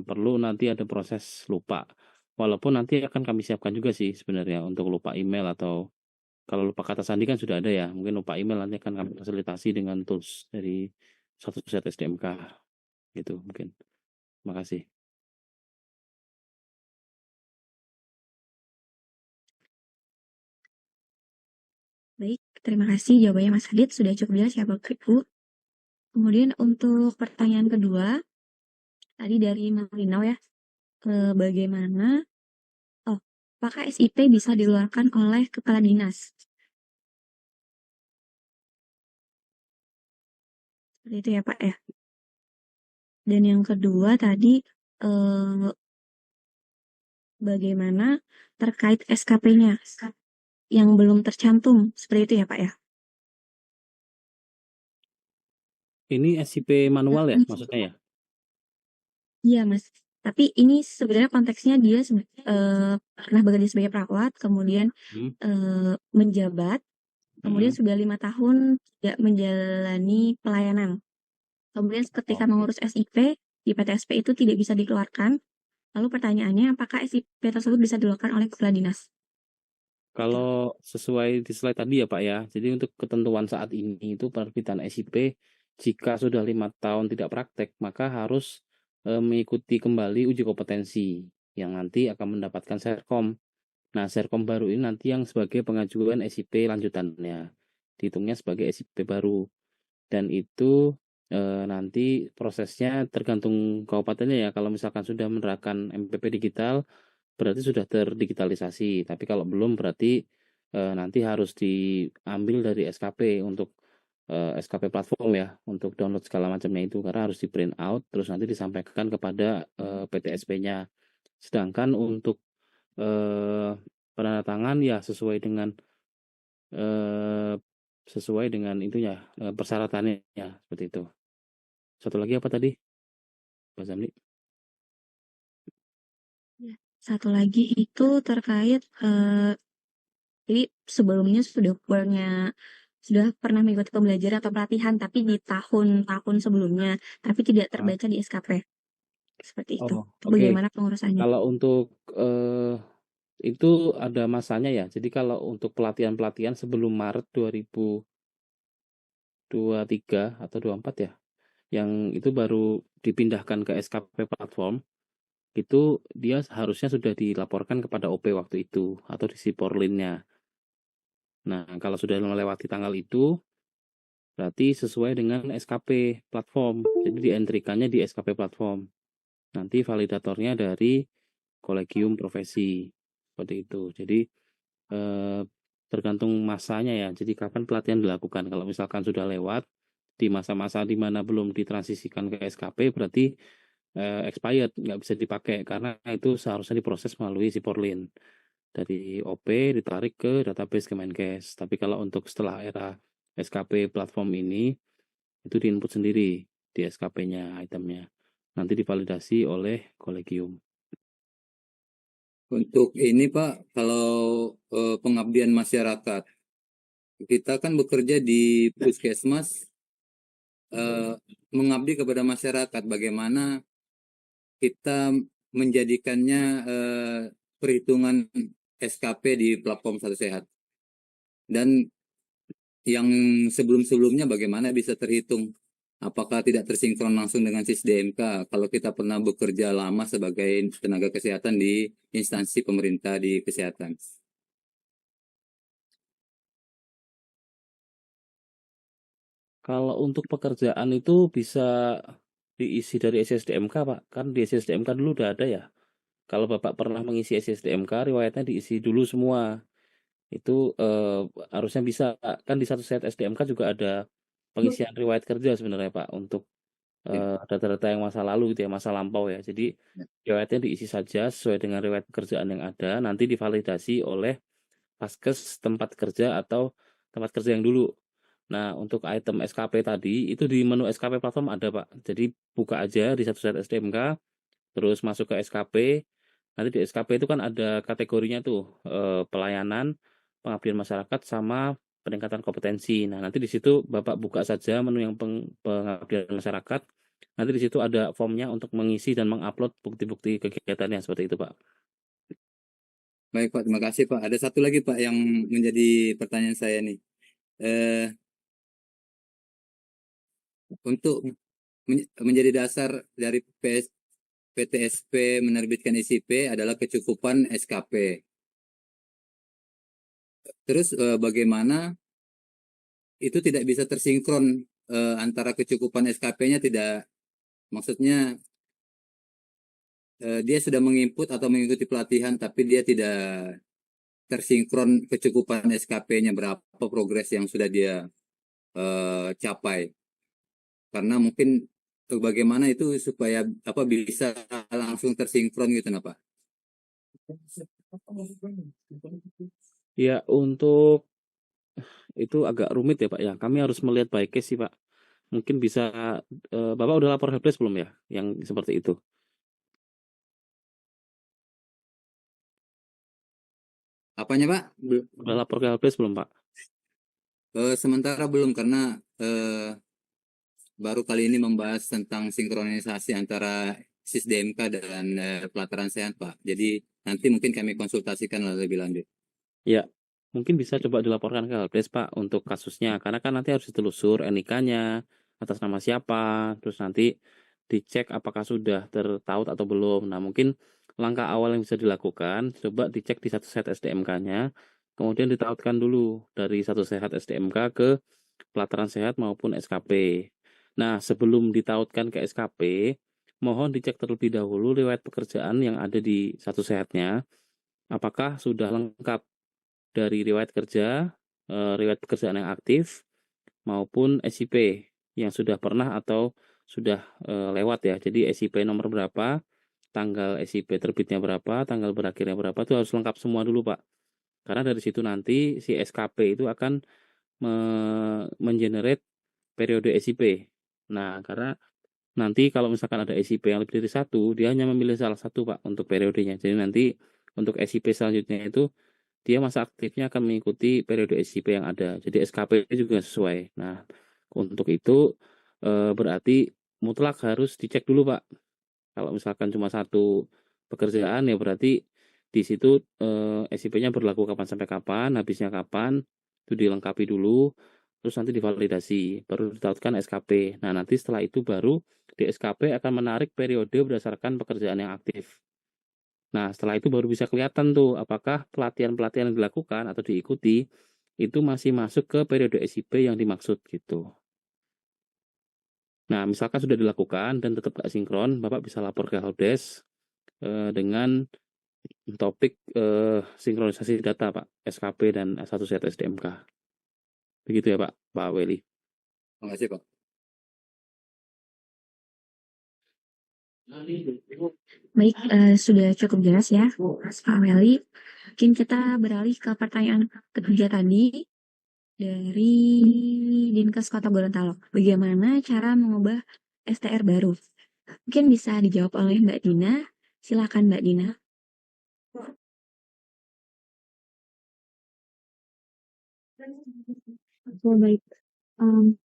perlu nanti ada proses lupa. Walaupun nanti akan kami siapkan juga sih sebenarnya untuk lupa email, atau kalau lupa kata sandi kan sudah ada ya, mungkin lupa email nanti akan kami fasilitasi dengan tools dari satu set SDMK gitu mungkin. Terima kasih. Baik, terima kasih jawabannya Mas Adit. Sudah cukup jelas ya Bapak Ibu. Kemudian untuk pertanyaan kedua, tadi dari Malinau ya, bagaimana, apakah SIP bisa dikeluarkan oleh Kepala Dinas? Seperti itu ya Pak ya. Dan yang kedua tadi, bagaimana terkait SKP-nya yang belum tercantum, seperti itu ya Pak ya? Ini SIP manual ya maksudnya ya? Iya Mas, tapi ini sebenarnya konteksnya dia pernah bekerja sebagai perawat, kemudian menjabat, kemudian sudah 5 tahun tidak menjalani pelayanan. Kemudian ketika mengurus SIP di PTSP itu tidak bisa dikeluarkan. Lalu pertanyaannya, apakah SIP tersebut bisa dikeluarkan oleh Kepala Dinas? Kalau sesuai di slide tadi ya Pak ya, jadi untuk ketentuan saat ini itu penerbitan SIP jika sudah 5 tahun tidak praktek, maka harus mengikuti kembali uji kompetensi yang nanti akan mendapatkan Serkom. Nah, Serkom baru ini nanti yang sebagai pengajuan SIP lanjutannya, dihitungnya sebagai SIP baru. Dan itu nanti prosesnya tergantung kabupatennya ya. Kalau misalkan sudah menerapkan MPP digital, berarti sudah terdigitalisasi. Tapi kalau belum berarti nanti harus diambil dari SKP untuk SKP platform ya, untuk download segala macamnya itu, karena harus di print out terus nanti disampaikan kepada PTSP-nya. Sedangkan untuk penandatangan ya sesuai dengan itunya persyaratannya ya, seperti itu. Satu lagi apa tadi, Pak Zamli? Satu lagi itu terkait jadi sebelumnya sudah pernah mengikuti pembelajaran atau pelatihan tapi di tahun-tahun sebelumnya, tapi tidak terbaca di SKP. Seperti itu. Oh, Itu oke. bagaimana pengurusannya? Kalau untuk itu ada masanya ya. Jadi kalau untuk pelatihan-pelatihan sebelum Maret 2023 atau 24 ya, yang itu baru dipindahkan ke SKP platform, itu dia harusnya sudah dilaporkan kepada OP waktu itu atau di Siporlinnya. Nah, kalau sudah melewati tanggal itu, berarti sesuai dengan SKP platform. Jadi dientrikannya di SKP platform. Nanti validatornya dari kolegium profesi. Seperti itu. Jadi tergantung masanya ya. Jadi kapan pelatihan dilakukan. Kalau misalkan sudah lewat di masa-masa di mana belum ditransisikan ke SKP, berarti expired, nggak bisa dipakai karena itu seharusnya diproses melalui Siporlin. Dari OP ditarik ke database Kemenkes. Tapi kalau untuk setelah era SKP platform ini, itu diinput sendiri di SKP-nya itemnya. Nanti divalidasi oleh kolegium. Untuk ini Pak, kalau pengabdian masyarakat, kita kan bekerja di puskesmas, mengabdi kepada masyarakat. Bagaimana kita menjadikannya perhitungan SKP di platform Satu Sehat, dan yang sebelum-sebelumnya bagaimana bisa terhitung? Apakah tidak tersinkron langsung dengan SIS-DMK kalau kita pernah bekerja lama sebagai tenaga kesehatan di instansi pemerintah di kesehatan? Kalau untuk pekerjaan itu bisa diisi dari SSDMK Pak, kan di SSDMK dulu udah ada ya. Kalau Bapak pernah mengisi SSDMK, riwayatnya diisi dulu semua. Itu harusnya bisa, kan di satu set SDMK juga ada pengisian riwayat kerja sebenarnya Pak, untuk data-data yang masa lalu gitu ya, masa lampau ya. Jadi riwayatnya diisi saja sesuai dengan riwayat pekerjaan yang ada, nanti divalidasi oleh Paskes tempat kerja atau tempat kerja yang dulu. Nah, untuk item SKP tadi, itu di menu SKP platform ada Pak. Jadi buka aja di satu set SDMK, terus masuk ke SKP. Nanti di SKP itu kan ada kategorinya tuh, pelayanan, pengabdian masyarakat, sama peningkatan kompetensi. Nah, nanti di situ Bapak buka saja menu yang pengabdian masyarakat. Nanti di situ ada formnya untuk mengisi dan mengupload bukti-bukti kegiatannya, seperti itu Pak. Baik Pak, terima kasih Pak. Ada satu lagi Pak yang menjadi pertanyaan saya nih. Untuk menjadi dasar dari PTSP menerbitkan SIP adalah kecukupan SKP. Terus bagaimana itu tidak bisa tersinkron antara kecukupan SKP-nya, tidak, maksudnya dia sudah menginput atau mengikuti pelatihan tapi dia tidak tersinkron kecukupan SKP-nya, berapa progres yang sudah dia capai. Karena mungkin bagaimana itu supaya bisa langsung tersinkron gitu Pak. Ya, untuk itu agak rumit ya Pak ya. Kami harus melihat by case sih Pak. Mungkin bisa Bapak udah lapor helpdesk belum ya yang seperti itu? Apanya Pak? Udah lapor ke helpdesk belum Pak? Sementara belum, karena baru kali ini membahas tentang sinkronisasi antara SIS-DMK dan pelataran sehat Pak. Jadi nanti mungkin kami konsultasikan lebih lanjut. Ya, mungkin bisa coba dilaporkan ke Helpdesk Pak untuk kasusnya, karena kan nanti harus ditelusur NIK-nya atas nama siapa, terus nanti dicek apakah sudah tertaut atau belum. Nah, mungkin langkah awal yang bisa dilakukan, coba dicek di satu set SDMK-nya, kemudian ditautkan dulu dari satu sehat SDMK ke pelataran sehat maupun SKP. Nah, sebelum ditautkan ke SKP, mohon dicek terlebih dahulu riwayat pekerjaan yang ada di satu sehatnya, apakah sudah lengkap dari riwayat kerja, riwayat pekerjaan yang aktif, maupun SIP yang sudah pernah atau sudah lewat ya. Jadi SIP nomor berapa, tanggal SIP terbitnya berapa, tanggal berakhirnya berapa, itu harus lengkap semua dulu Pak. Karena dari situ nanti si SKP itu akan mengenerate periode SIP. Nah, karena nanti kalau misalkan ada SIP yang lebih dari satu, dia hanya memilih salah satu Pak untuk periodenya. Jadi nanti untuk SIP selanjutnya itu dia masa aktifnya akan mengikuti periode SIP yang ada. Jadi SKP juga sesuai. Nah, untuk itu berarti mutlak harus dicek dulu Pak. Kalau misalkan cuma satu pekerjaan ya berarti di situ SIP-nya berlaku kapan sampai kapan, habisnya kapan, itu dilengkapi dulu, terus nanti divalidasi, baru ditautkan SKP. Nah, nanti setelah itu baru di SKP akan menarik periode berdasarkan pekerjaan yang aktif. Nah, setelah itu baru bisa kelihatan tuh apakah pelatihan-pelatihan yang dilakukan atau diikuti itu masih masuk ke periode SIP yang dimaksud gitu. Nah, misalkan sudah dilakukan dan tetap gak sinkron, Bapak bisa lapor ke Helpdesk dengan topik sinkronisasi data Pak, SKP dan S1 set SDMK. Begitu ya Pak Welly. Terima kasih Pak. Baik, sudah cukup jelas ya, Pak Welly. Mungkin kita beralih ke pertanyaan ketiga tadi dari Dinkes Kota Gorontalo. Bagaimana cara mengubah STR baru? Mungkin bisa dijawab oleh Mbak Dina. Silakan Mbak Dina. Oke, baik.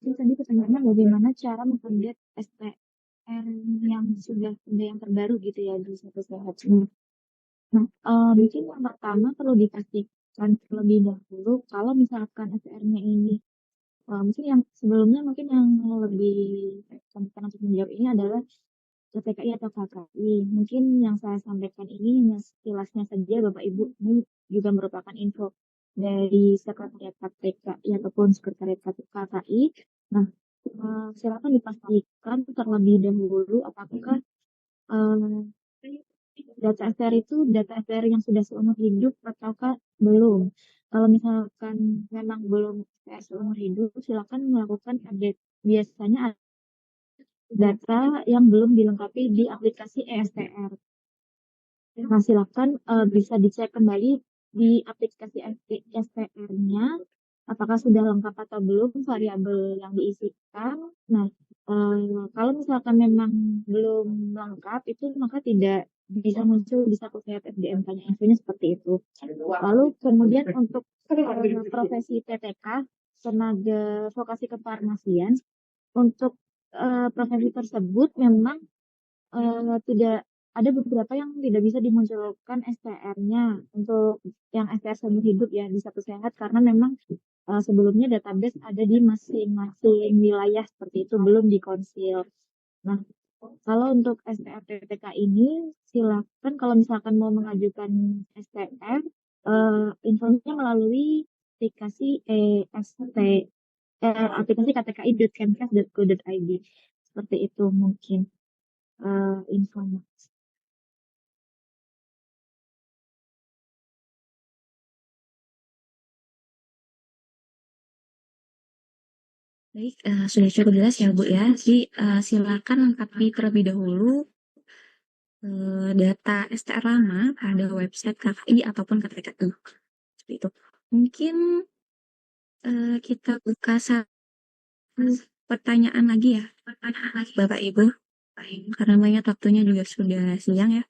Jadi tadi pertanyaannya bagaimana cara mengupdate STR yang sudah ada yang terbaru gitu ya di satu sehat. Nah, mungkin yang pertama perlu dipastikan terlebih dahulu kalau misalkan STR-nya ini mungkin yang sebelumnya mungkin yang lebih kompeten untuk menjawab ini adalah KTKI atau KKI. Mungkin yang saya sampaikan ini hanya sekilasnya saja Bapak Ibu, ini juga merupakan info dari Sekretariat KTKI ataupun Sekretariat KKI. Nah, silakan dipastikan terlebih dahulu apakah data STR itu data STR yang sudah seumur hidup ataukah belum. Kalau misalkan memang belum STR seumur hidup, silakan melakukan update. Biasanya data yang belum dilengkapi di aplikasi eSTR. Nah, silakan bisa dicek kembali di aplikasi STR-nya apakah sudah lengkap atau belum variabel yang diisikan. Nah, kalau misalkan memang belum lengkap itu maka tidak bisa muncul di satu sehat SDMK-nya. Infonya seperti itu. Lalu kemudian untuk profesi TTK, tenaga vokasi kefarmasian, untuk profesi tersebut memang tidak ada beberapa yang tidak bisa dimunculkan STR-nya untuk yang STR seumur hidup ya di satu sehat karena memang sebelumnya database ada di masing-masing wilayah seperti itu belum dikonsil. Nah, kalau untuk STR TTK ini silakan kalau misalkan mau mengajukan STR infonya melalui aplikasi aplikasi ktki.kemkes.go.id seperti itu mungkin infonya. Baik, sudah cukup jelas ya Bu ya. Jadi silakan lengkapi terlebih dahulu data STR lama pada website KKI ataupun KTKI. Seperti itu. Mungkin kita buka satu pertanyaan lagi ya, Bapak Ibu. Karena banyak waktunya juga sudah siang ya.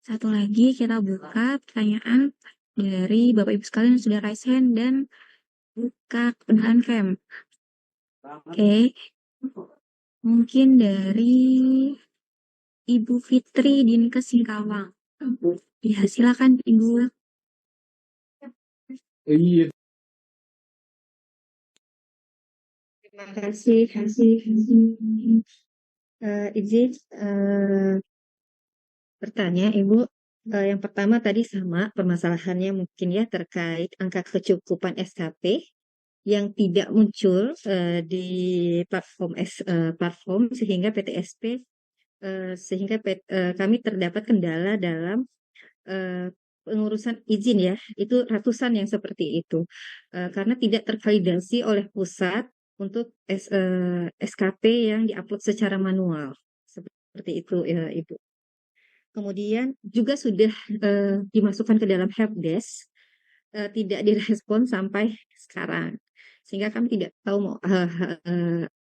Satu lagi kita buka pertanyaan dari Bapak Ibu sekalian yang sudah raise hand dan buka kebenaran cam. Oke. Mungkin dari Ibu Fitri Dinkes Singkawang. Ya, silakan Ibu. Iya. Terima kasih. Izin bertanya, Ibu. Yang pertama tadi sama permasalahannya mungkin ya terkait angka kecukupan SKP yang tidak muncul di platform sehingga PTSP kami terdapat kendala dalam pengurusan izin ya, itu ratusan yang seperti itu. Karena tidak tervalidasi oleh pusat untuk SKP yang diupload secara manual. Seperti itu ya, Ibu. Kemudian juga sudah dimasukkan ke dalam helpdesk, tidak direspon sampai sekarang. Sehingga kami tidak tahu mau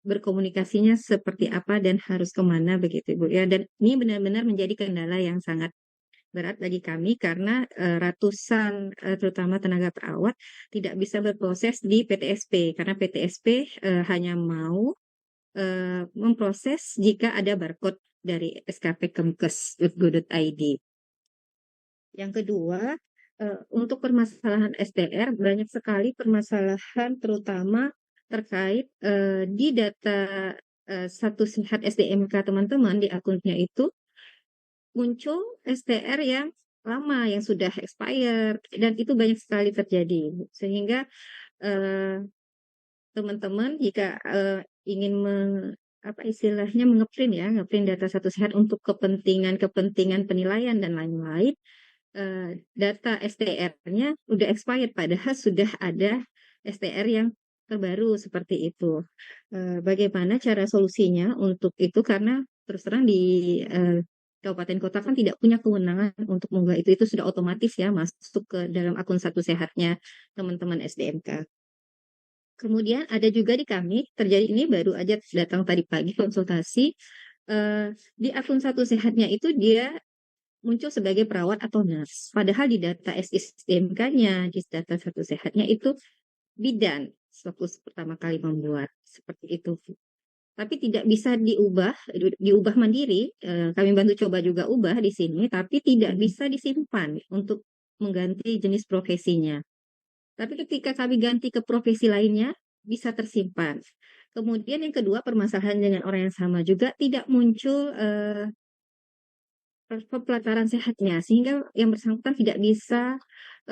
berkomunikasinya seperti apa dan harus kemana begitu Ibu ya. Dan ini benar-benar menjadi kendala yang sangat berat bagi kami karena ratusan terutama tenaga perawat tidak bisa berproses di PTSP karena PTSP hanya mau memproses jika ada barcode dari skpkemkes.go.id. Yang kedua, untuk permasalahan SDR banyak sekali permasalahan terutama terkait di data satu sehat SDMK teman-teman di akunnya itu muncul STR yang lama yang sudah expired dan itu banyak sekali terjadi sehingga teman-teman jika ingin apa istilahnya ngeprint data satu sehat untuk kepentingan penilaian dan lain-lain data STR-nya udah expired padahal sudah ada STR yang terbaru seperti itu. Bagaimana cara solusinya untuk itu karena terus terang di kabupaten kota kan tidak punya kewenangan untuk mengunggah itu sudah otomatis ya masuk ke dalam akun satu sehatnya teman-teman SDMK. Kemudian ada juga di kami terjadi ini baru aja datang tadi pagi konsultasi di akun satu sehatnya itu dia muncul sebagai perawat atau nurse. Padahal di data SDMK-nya, di data satu sehatnya itu bidan fokus pertama kali membuat seperti itu. Tapi tidak bisa diubah mandiri. Kami bantu coba juga ubah di sini, tapi tidak bisa disimpan untuk mengganti jenis profesinya. Tapi ketika kami ganti ke profesi lainnya, bisa tersimpan. Kemudian yang kedua, permasalahan dengan orang yang sama juga tidak muncul pelataran sehatnya, sehingga yang bersangkutan tidak bisa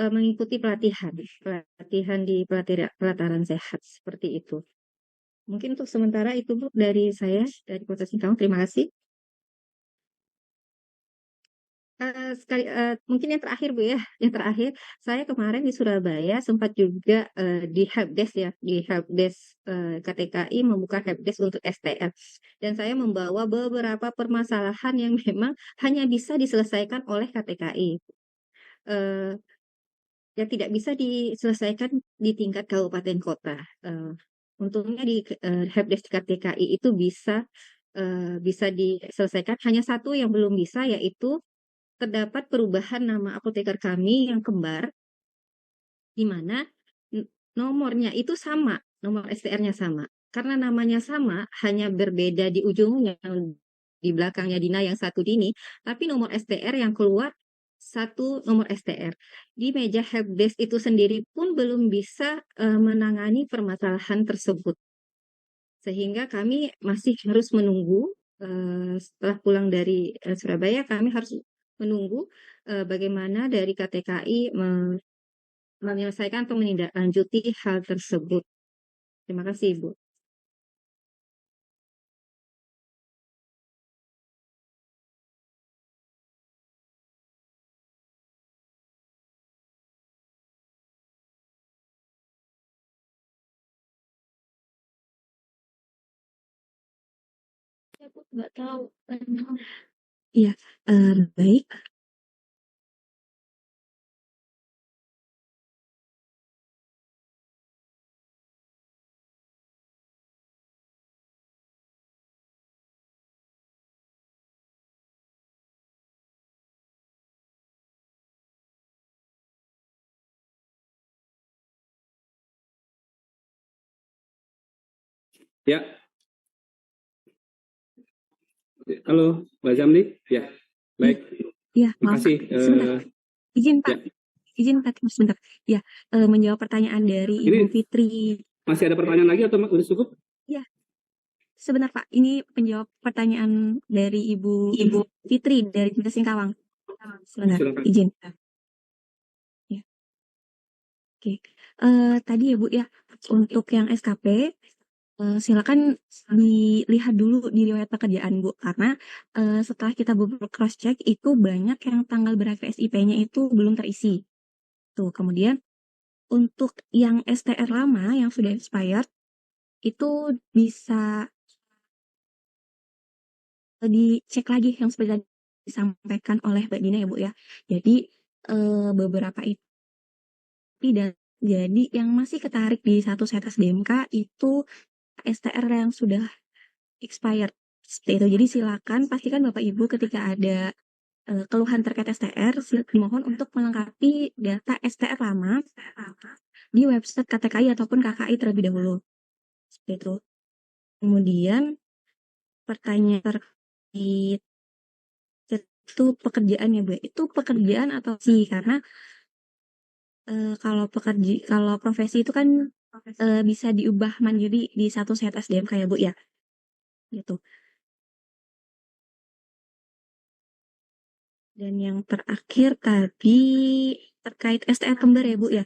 mengikuti pelatihan di pelataran sehat seperti itu. Mungkin untuk sementara itu Bu dari saya dari Kota Singkawang. Terima kasih. Mungkin yang terakhir Bu ya, yang terakhir saya kemarin di Surabaya sempat juga di helpdesk ya, di helpdesk KTKI membuka helpdesk untuk STR dan saya membawa beberapa permasalahan yang memang hanya bisa diselesaikan oleh KTKI. Yang tidak bisa diselesaikan di tingkat kabupaten kota. Untungnya di helpdesk KTKI itu bisa diselesaikan. Hanya satu yang belum bisa yaitu terdapat perubahan nama apoteker kami yang kembar, di mana nomornya itu sama, nomor STR-nya sama. Karena namanya sama, hanya berbeda di ujungnya, di belakangnya Dina yang satu Dini, tapi nomor STR yang keluar satu nomor STR. Di meja helpdesk itu sendiri pun belum bisa menangani permasalahan tersebut. Sehingga kami masih harus menunggu, setelah pulang dari Surabaya, kami harus menunggu bagaimana dari KTKI menyelesaikan atau menindaklanjuti hal tersebut. Terima kasih, Ibu. Aku nggak tahu. Iya, baik. Ya. Halo, Mbak Zamli. Ya, baik. Iya, Terima maaf. kasih. Sebentar. Izin Pak. Ya. izin Fatimor sebentar. Ya, menjawab pertanyaan dari Ini Ibu Fitri. masih ada pertanyaan lagi atau udah cukup? Ya, sebentar Pak. Ini penjawab pertanyaan dari Ibu Fitri dari Cinta Singkawang. Sebentar, Silakan. izin. Ya, oke. Tadi ya Bu ya, untuk yang SKP, silakan dilihat dulu di riwayat pekerjaan Bu, karena setelah kita cross check itu banyak yang tanggal berakhir SIP-nya itu belum terisi. Tuh, kemudian untuk yang STR lama yang sudah expired itu bisa dicek lagi yang seperti tadi disampaikan oleh Mbak Dina ya Bu ya. Jadi beberapa itu dan jadi yang masih ketarik di satu set SDMK itu STR yang sudah expired seperti itu. Jadi silakan pastikan Bapak Ibu ketika ada keluhan terkait STR, dimohon untuk melengkapi data STR lama di website KTKI ataupun KKI terlebih dahulu. Seperti itu. Kemudian pertanyaan terkait itu pekerjaan ya Bu. Itu pekerjaan atau sih karena kalau profesi itu kan bisa diubah mandiri di satu set SDMK ya Bu ya. Gitu. Dan yang terakhir tadi terkait STR kembar ya Bu ya.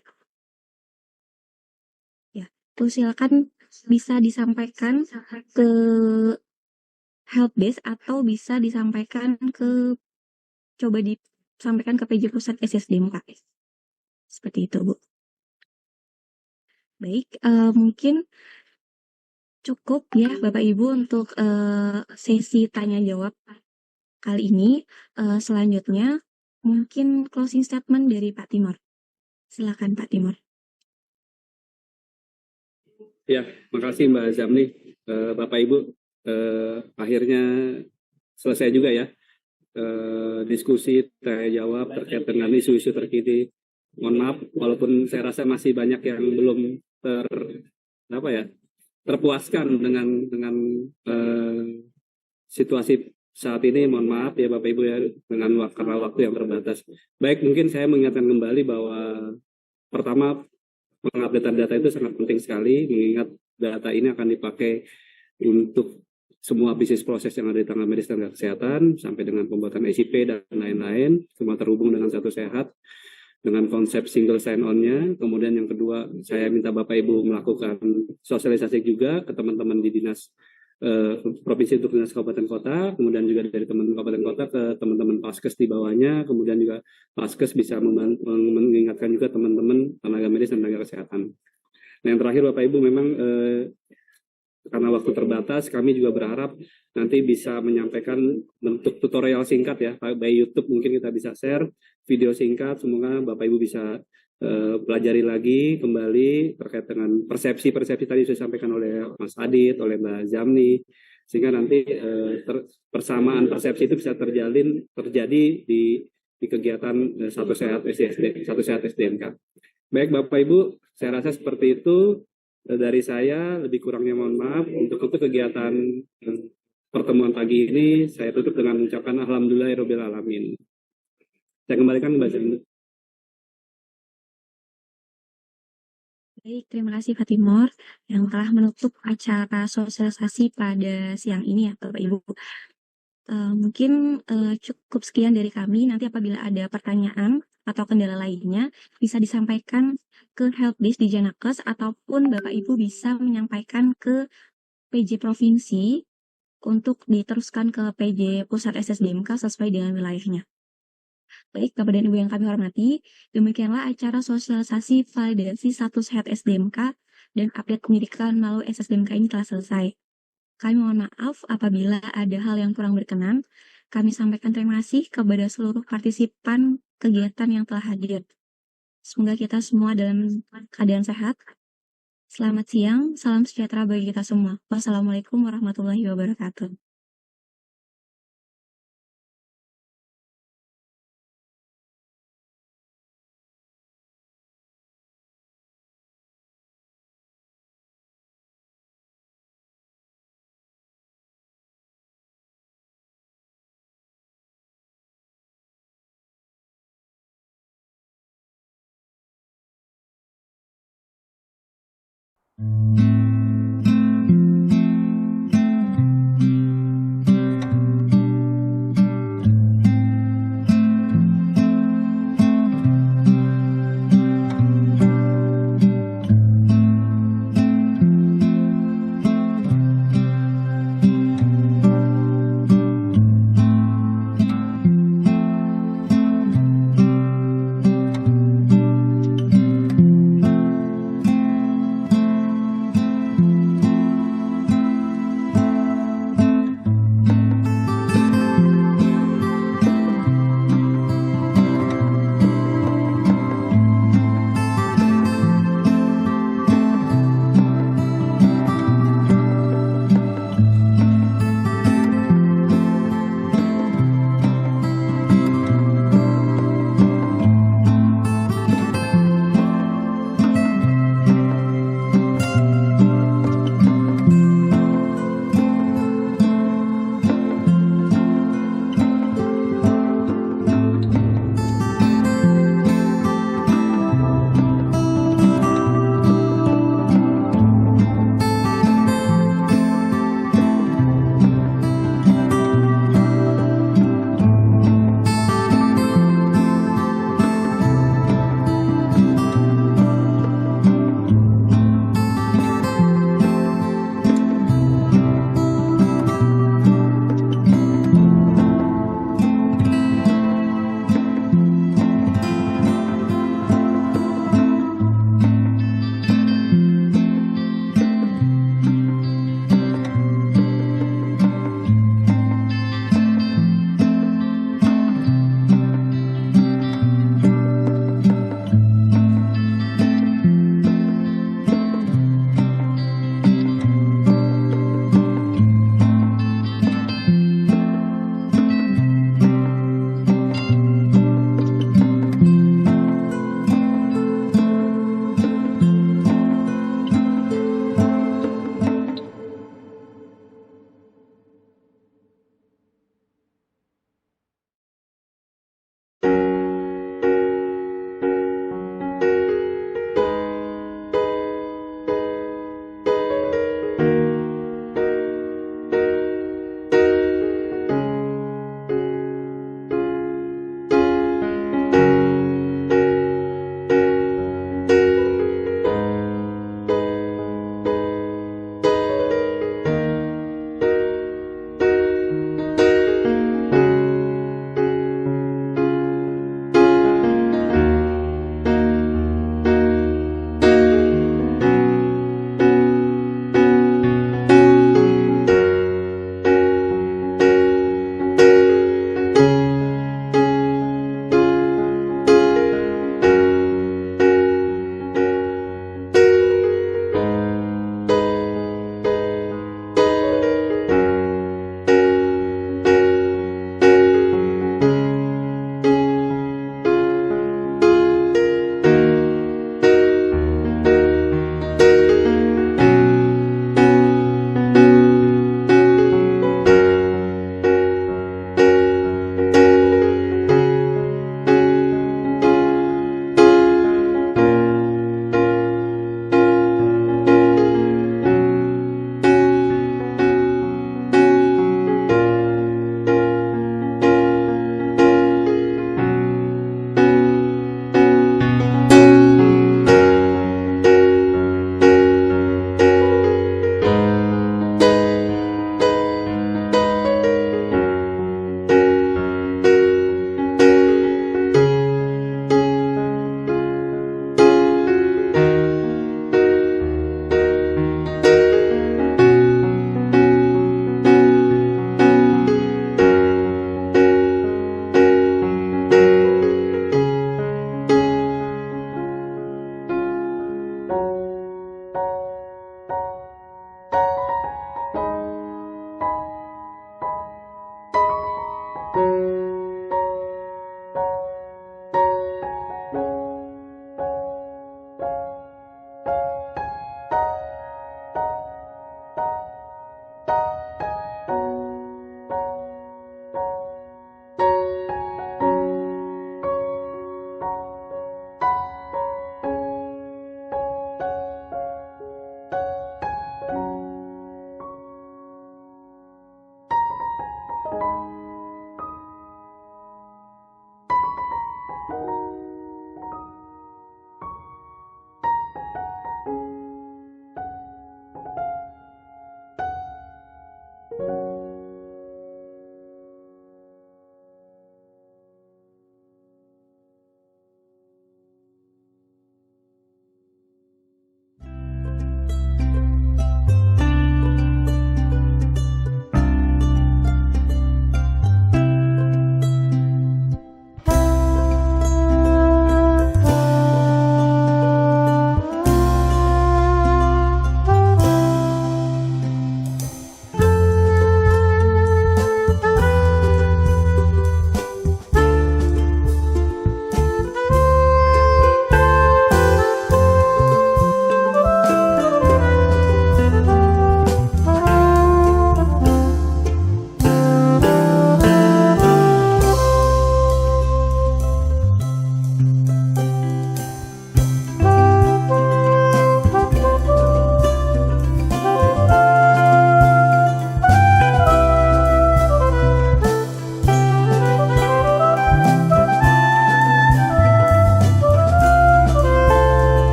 Ya, itu silakan bisa disampaikan ke helpdesk atau bisa disampaikan coba disampaikan ke PJ Pusat SSDMK. Seperti itu Bu. Baik, mungkin cukup ya Bapak Ibu untuk sesi tanya jawab kali ini. Selanjutnya mungkin closing statement dari Pak Timur. Silakan Pak Timur. Ya, makasih Mbak Zamni. Bapak Ibu, akhirnya selesai juga ya diskusi tanya jawab terkait dengan isu-isu terkini. Mohon maaf, walaupun saya rasa masih banyak yang belum terpuaskan dengan situasi saat ini. Mohon maaf ya Bapak Ibu ya karena waktu yang terbatas. Baik, mungkin saya mengingatkan kembali bahwa pertama, mengupdate data itu sangat penting sekali, mengingat data ini akan dipakai untuk semua bisnis proses yang ada di tenaga medis dan kesehatan, sampai dengan pembuatan SIP dan lain-lain, semua terhubung dengan satu sehat, dengan konsep single sign-on-nya. Kemudian yang kedua, saya minta Bapak Ibu melakukan sosialisasi juga ke teman-teman di dinas provinsi untuk dinas kabupaten kota, kemudian juga dari teman-teman kabupaten kota ke teman-teman paskes di bawahnya, kemudian juga paskes bisa mengingatkan juga teman-teman tenaga medis dan tenaga kesehatan. Nah, yang terakhir Bapak Ibu, memang karena waktu terbatas, kami juga berharap nanti bisa menyampaikan bentuk tutorial singkat ya, by YouTube mungkin kita bisa share video singkat, semoga Bapak Ibu bisa pelajari lagi kembali terkait dengan persepsi-persepsi tadi sudah disampaikan oleh Mas Adit, oleh Mbak Zamni, sehingga nanti persamaan persepsi itu bisa terjadi di kegiatan satu sehat SDMK. Baik Bapak Ibu, saya rasa seperti itu dari saya, lebih kurangnya mohon maaf. Untuk itu kegiatan pertemuan pagi ini saya tutup dengan mengucapkan alhamdulillahirabbil alamin. Saya kembalikan Mbak Zamni. Baik, terima kasih Pak Timur yang telah menutup acara sosialisasi pada siang ini ya Bapak Ibu. Mungkin cukup sekian dari kami. Nanti apabila ada pertanyaan atau kendala lainnya bisa disampaikan ke helpdesk di Janakes ataupun Bapak Ibu bisa menyampaikan ke PJ Provinsi untuk diteruskan ke PJ Pusat SSDMK sesuai dengan wilayahnya. Baik, Bapak dan Ibu yang kami hormati, demikianlah acara sosialisasi validasi satu sehat SDMK dan update pendidikan melalui SSDMK ini telah selesai. Kami mohon maaf apabila ada hal yang kurang berkenan. Kami sampaikan terima kasih kepada seluruh partisipan kegiatan yang telah hadir. Semoga kita semua dalam keadaan sehat. Selamat siang, salam sejahtera bagi kita semua. Wassalamualaikum warahmatullahi wabarakatuh. Thank you.